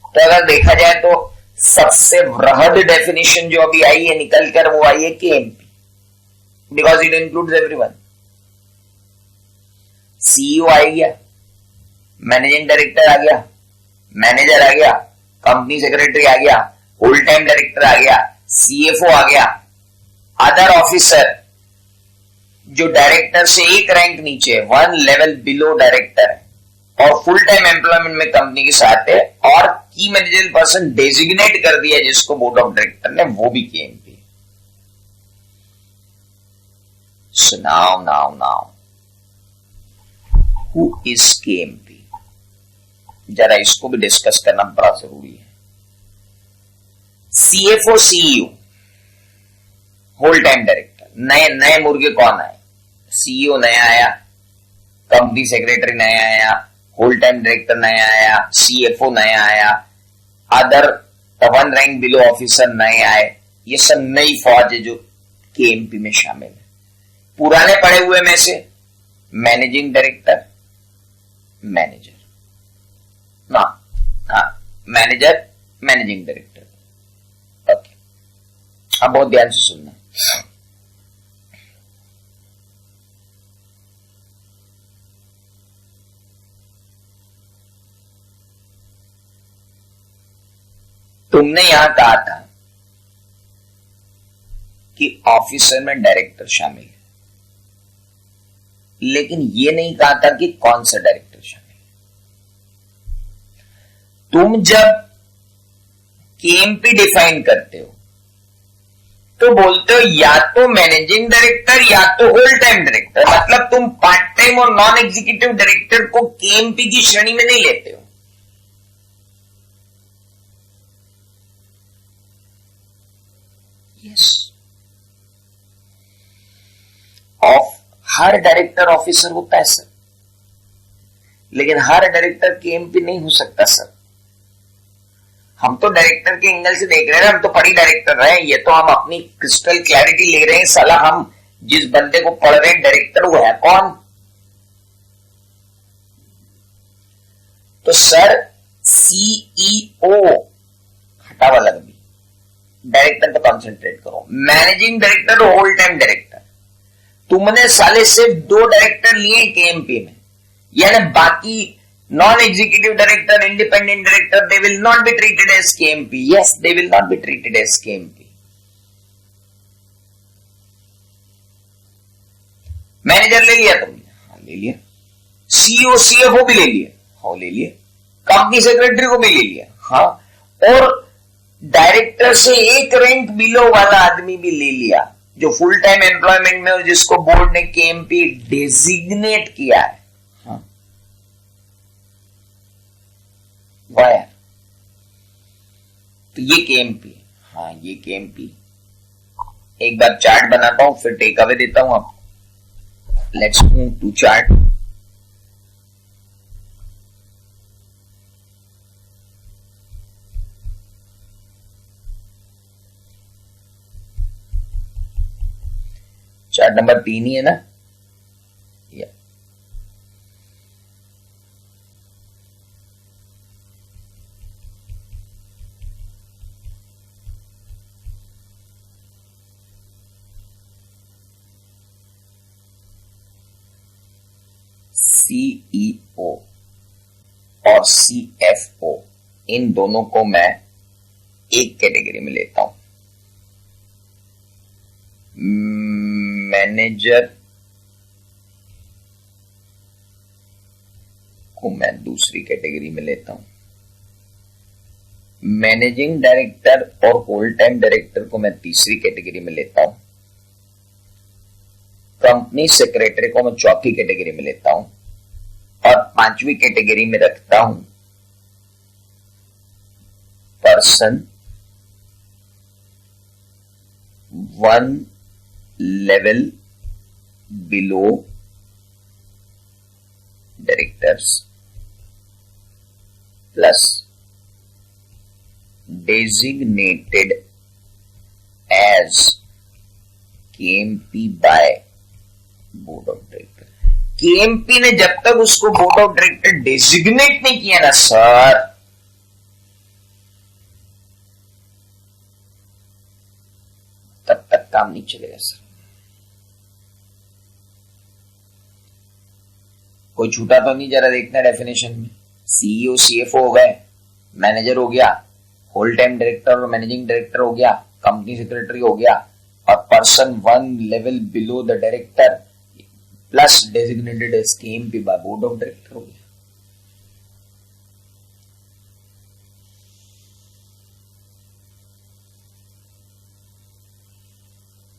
A: तो अगर देखा जाए तो सबसे वृहद definition जो अभी आई है निकल कर वो आई है KMP because it includes everyone. CEO आ गया, मैनेजिंग डायरेक्टर आ गया, मैनेजर आ गया, कंपनी सेक्रेटरी आ गया, होल टाइम डायरेक्टर आ गया, CFO आ गया, अदर ऑफिसर जो डायरेक्टर से एक रैंक नीचे, वन लेवल बिलो डायरेक्टर है और फुल टाइम एम्प्लॉयमेंट में कंपनी के साथ है, और की मैनेजरियल पर्सन डेजिग्नेट कर दिया जिसको बोर्ड ऑफ डायरेक्टर ने, वो भी KMP। So now who is KMP? जरा इसको भी डिस्कस करना बड़ा जरूरी है। CFO, CEO, whole time director, नए मुर्गे कौन आए? CEO नया आया, कंपनी सेक्रेटरी नया आया, होल टाइम डायरेक्टर नया आया, CFO नया आया, other one rank below officer नए आए। ये सब नई फौज है जो KMP में शामिल है। पुराने पड़े हुए में से managing director, manager, manager, managing director. Okay, अब बहुत ध्यान से सुनना। तुमने यहां कहा था कि ऑफिसर में डायरेक्टर शामिल है, लेकिन यह नहीं कहा था कि कौन सा डायरेक्टर शामिल है। तुम जब KMP डिफाइन करते हो तो बोलते हो या तो मैनेजिंग डायरेक्टर या तो होल टाइम डायरेक्टर, मतलब तुम पार्ट टाइम और नॉन एग्जीक्यूटिव डायरेक्टर को केएमपी की श्रेणी में नहीं लेते हो। यस, हर डायरेक्टर ऑफिसर होता है सर, लेकिन हर डायरेक्टर केएमपी नहीं हो सकता सर। हम तो डायरेक्टर के एंगल से देख रहे हैं, हम तो पढ़ी डायरेक्टर रहे हैं, ये तो हम अपनी क्रिस्टल क्लैरिटी ले रहे हैं। साला हम जिस बंदे को पढ़ रहे हैं डायरेक्टर, वो है कौन? तो सर सीईओ हटा वाला भी, डायरेक्टर पे कॉन्सेंट्रेट करो। मैनेजिंग डायरेक्टर और होल टाइम डायरेक्टर, तुमने साले सिर्फ 2 डायरेक्टर लिए केएमपी में, यानी बाकी non executive director, independent director, they will not be treated as KMP. Yes, they will not be treated as KMP. Manager ले लिया तुमने, हाँ ले लिया। सीईओ सीएफओ भी ले लिया, हाँ ले लिया। कंपनी सेक्रेटरी को भी ले लिया, हाँ। और डायरेक्टर से एक रैंक बिलो वाला आदमी भी ले लिया, जो फुल टाइम एम्प्लॉयमेंट में हो, जिसको बोर्ड ने केएमपी डेजिग्नेट किया है। वायर, तो ये केएमपी है, हाँ ये केएमपी। एक बार चार्ट बनाता हूं, फिर टेक अवे देता हूं आपको। Let's move to chart. Chart number 3 ही है ना? या सीईओ और सीएफओ, इन दोनों को मैं एक कैटेगरी में लेता हूं। मैनेजर को मैं दूसरी कैटेगरी में लेता हूं। मैनेजिंग डायरेक्टर और होल टाइम डायरेक्टर को मैं तीसरी कैटेगरी में लेता हूं। कंपनी सेक्रेटरी को मैं चौथी कैटेगरी में लेता हूं, और 5वीं कैटेगरी में रखता हूं person 1 level below directors plus designated as KMP by board of director. KMP ने जब तक उसको बोर्ड ऑफ डायरेक्टर डेजिग्नेट नहीं किया ना सर, तब तक काम नहीं चलेगा सर। कोई छूटा तो नहीं, जरा देखना डेफिनेशन में। सीईओ सीएफओ हो गए, मैनेजर हो गया, होल टाइम डायरेक्टर और मैनेजिंग डायरेक्टर हो गया, कंपनी सेक्रेटरी हो गया, और person 1 level below the director plus designated as KMP by board of director हो गया।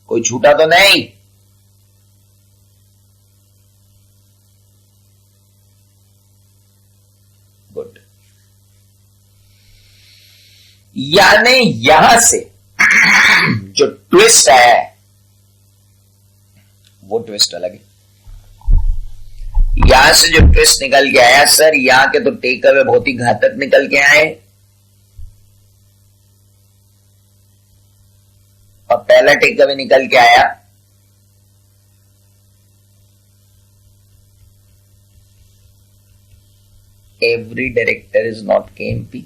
A: कोई छूटा तो नहीं? गुड। यानी यहां से जो ट्विस्ट है वो ट्विस्ट अलग है। यहां से जो ट्विस्ट निकल के आया सर, यहां के तो टेक अवे बहुत ही घातक निकल के आए। और पहला टेक अवे निकल के आया every director is not KMP.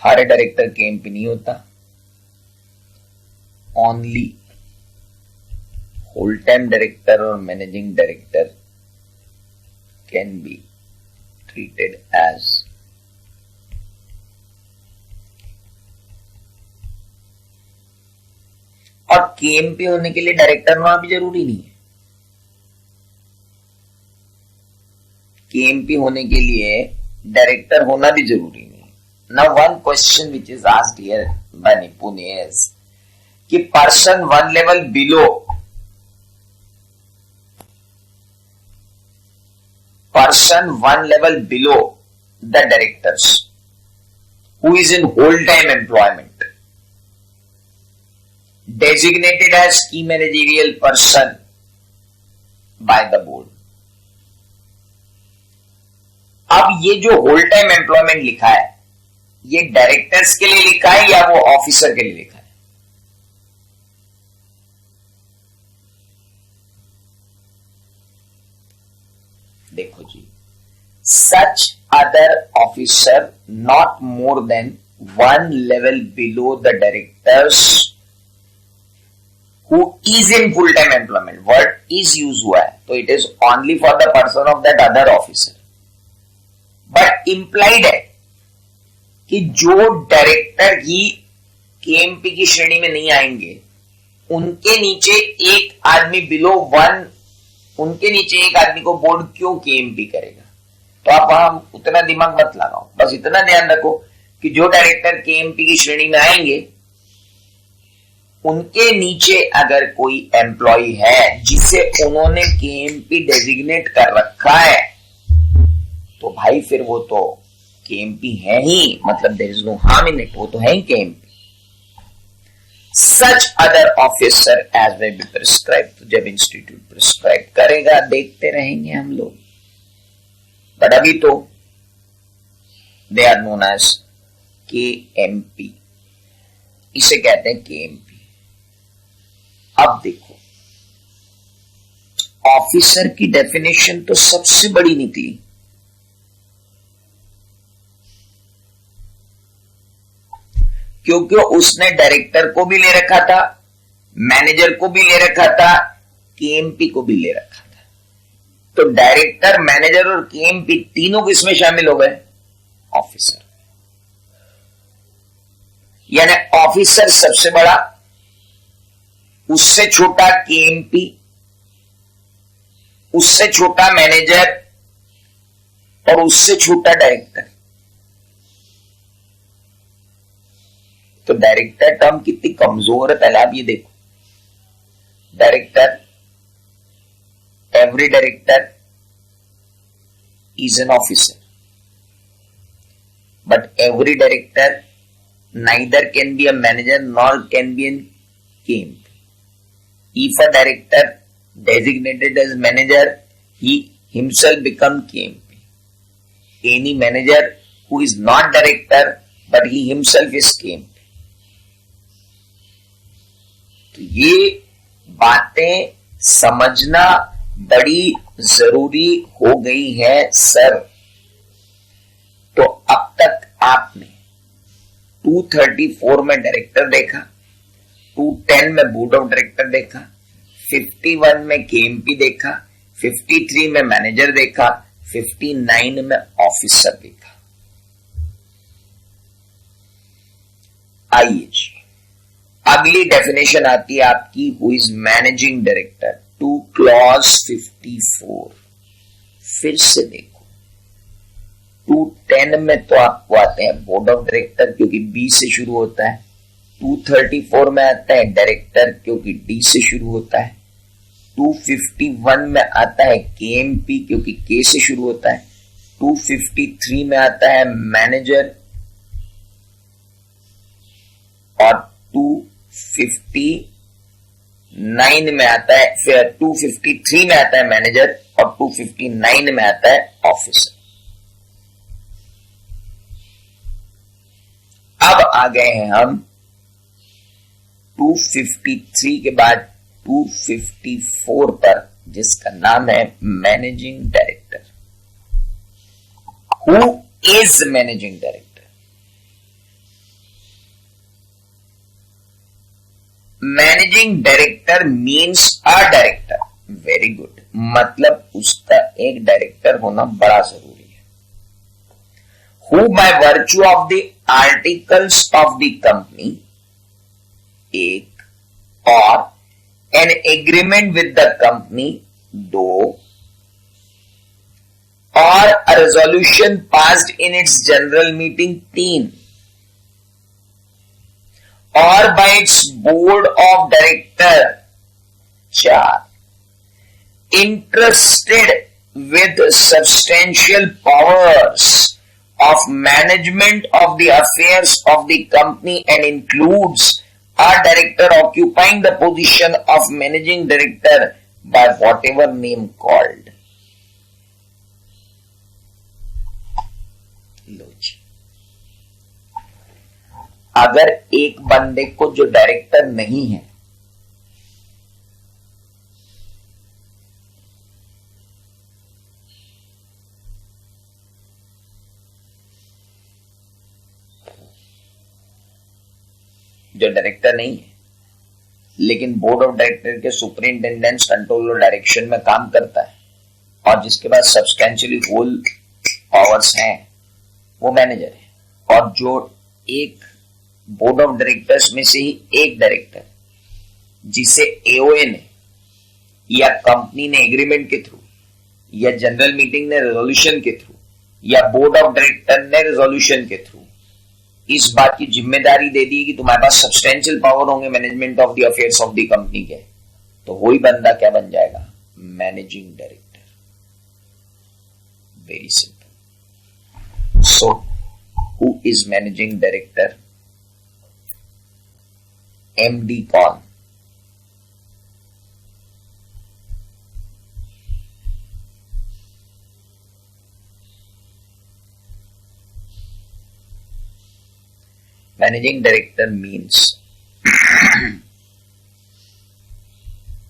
A: हर डायरेक्टर केएमपी नहीं होता। ओनली होल टाइम डायरेक्टर और managing director can be treated as और केएमपी होने के लिए डायरेक्टर होना भी जरूरी नहीं है। केएमपी होने के लिए डायरेक्टर होना भी जरूरी नहीं। Now one question which is asked here by Nipun is कि person one level below the directors who is in whole time employment designated as key managerial person by the board। अब ये जो whole time employment लिखा है ये directors के लिए लिखा है या वो ऑफिसर के लिए लिखा है? देखो जी, such other officer not more than one level below the directors who is in full time employment, word is use हुआ है तो it is only for the person of that other officer, but implied है कि जो director ही KMP की श्रेणी में नहीं आएंगे उनके नीचे एक आदमी बिलो वन, उनके नीचे एक आदमी को बोर्ड क्यों केएमपी करेगा? तो आप वहां उतना दिमाग मत लगाओ, बस इतना ध्यान रखो कि जो डायरेक्टर केएमपी की श्रेणी में आएंगे उनके नीचे अगर कोई एम्प्लॉय है जिसे उन्होंने केएमपी डेजिग्नेट कर रखा है तो भाई फिर वो तो केएमपी है ही, मतलब there is no harm in it, वो तो है ही KMP. Such other officer as may be prescribe, तो जब इंस्टीट्यूट प्रिस्क्राइब करेगा देखते रहेंगे हम लोग, बट अभी तो they are known as KMP, इसे कहते हैं केएमपी। अब देखो ऑफिसर की डेफिनेशन तो सबसे बड़ी निकली, क्योंकि उसने डायरेक्टर को भी ले रखा था, मैनेजर को भी ले रखा था, केएमपी को भी ले रखा था। तो डायरेक्टर, मैनेजर और केएमपी तीनों किसमें शामिल हो गए? ऑफिसर। यानी ऑफिसर सबसे बड़ा, उससे छोटा केएमपी, उससे छोटा मैनेजर और उससे छोटा डायरेक्टर। तो डायरेक्टर टर्म कितनी कमजोर है पहले आप ये देखो। Director, every director is an officer, but every director neither can be a manager nor can be an KMP. If a director designated as manager, he himself become KMP. Any manager who is not director but he himself is KMP. तो ये बातें समझना बड़ी जरूरी हो गई है sir. तो अब तक आपने 234 में डायरेक्टर देखा, 210 में बोर्ड ऑफ डायरेक्टर देखा, 51 में केएमपी देखा, 53 में मैनेजर देखा, 59 में ऑफिसर देखा। आइए जी, अगली डेफिनेशन आती है आपकी who is managing director, two clause 54। फिर से देखो 210 में तो आपको आते हैं बोर्ड ऑफ डायरेक्टर क्योंकि बी से शुरू होता है, 234 में आता है डायरेक्टर क्योंकि डी से शुरू होता है, 251 में आता है केएमपी क्योंकि के से शुरू होता है, 253 में आता है मैनेजर और 259 में आता है, फिर 253 में आता है मैनेजर और 259 में आता है ऑफिसर। अब आ गए हैं हम 253 के बाद 254 पर, जिसका नाम है managing director. Who is managing director? Managing director means a director. Very good, मतलब उसका एक डायरेक्टर होना बड़ा जरूरी है। Who by virtue of the articles of the company, एक, और an agreement with the company, दो, और अ A resolution passed in its general meeting 3 or by its board of director 4 entrusted with substantial powers of management of the affairs of the company and includes a director occupying the position of managing director by whatever name called. लो जी, अगर एक बंदे को जो director नहीं है, जो director नहीं है लेकिन बोर्ड ऑफ डायरेक्टर के सुपरिंटेंडेंस कंट्रोल और डायरेक्शन में काम करता है और जिसके पास सब्सटेंशियली होल पावर्स हैं, वो मैनेजर है। और जो एक बोर्ड ऑफ डायरेक्टर्स में से ही एक डायरेक्टर जिसे एओए ने या कंपनी ने एग्रीमेंट के थ्रू या जनरल मीटिंग ने रेजोल्यूशन के थ्रू या बोर्ड ऑफ डायरेक्टर ने रेजोल्यूशन के थ्रू इस बात की जिम्मेदारी दे दी कि तुम्हारे पास सब्सटेंशियल पावर होंगे management of the affairs of the company के, तो वही बंदा क्या बन जाएगा? Managing director. Very simple. So who is managing director? MD कौन? Managing director means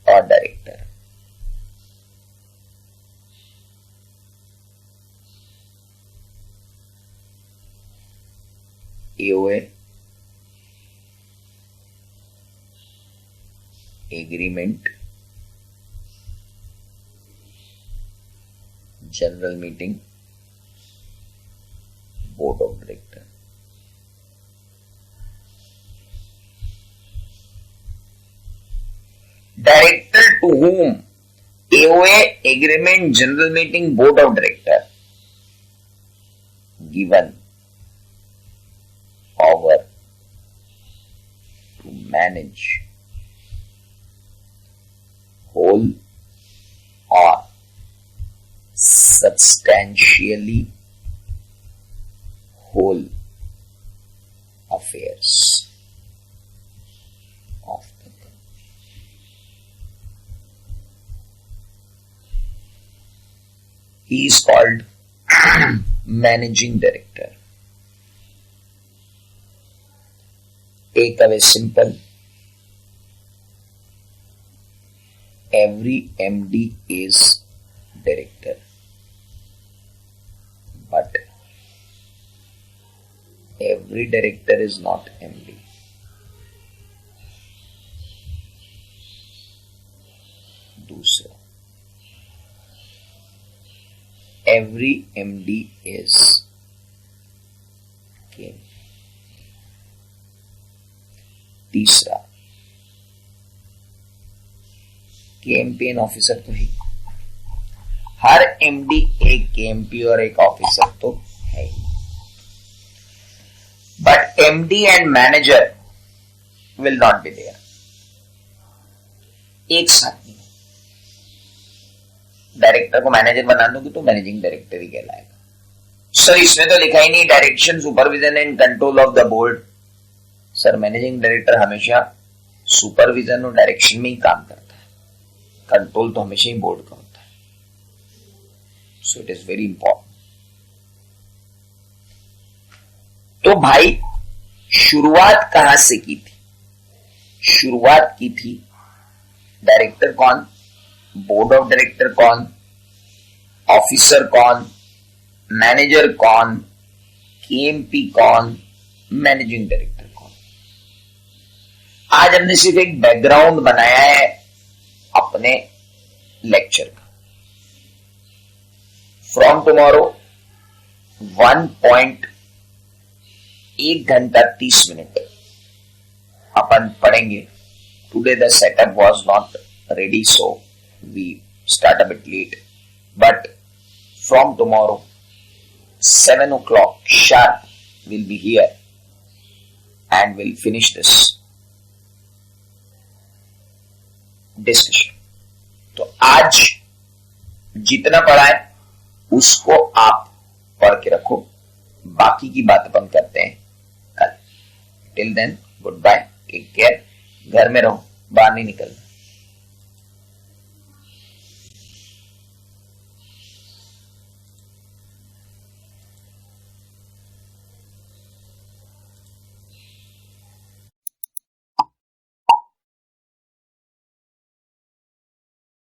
A: a director AOA agreement, general meeting, board of director. Director to whom AOA agreement, general meeting, board of director given power to manage whole or substantially whole affairs of the company. He is called managing director. Take away simple. Every MD is director, but every director is not MD. दूसरा, every MD is KMP. तीसरा, केएमपीएन officer तो ही, हर MD एक KMP और एक officer तो है ही, but MD and manager will not be there, एक साथ नहीं। डायरेक्टर को मैनेजर बना दोगे तो मैनेजिंग डायरेक्टर ही कहलाएगा। सर इसमें तो लिखा ही नहीं direction, supervision and control of the board. Sir managing director हमेशा सुपरविजन और डायरेक्शन में ही काम करता है, कंट्रोल तो हमेशा ही बोर्ड का होता है। So it is very important. तो भाई शुरुआत कहां से की थी? शुरुआत की थी डायरेक्टर कौन, बोर्ड ऑफ डायरेक्टर कौन, ऑफिसर कौन, मैनेजर कौन, केएमपी कौन, मैनेजिंग डायरेक्टर कौन। आज हमने सिर्फ एक बैकग्राउंड बनाया है अपने लेक्चर का। फ्रॉम टुमारो 1 घंटा 30 मिनट अपन पढ़ेंगे। Today the setup was not ready, so we start a bit late, but from tomorrow 7 o'clock sharp we'll be here and we'll finish this discussion. तो आज जितना पढ़ा है उसको आप पढ़ के रखो, बाकी की बात अपन करते हैं कल. Till then good bye, take care. घर में रहो, बाहर नहीं निकलना.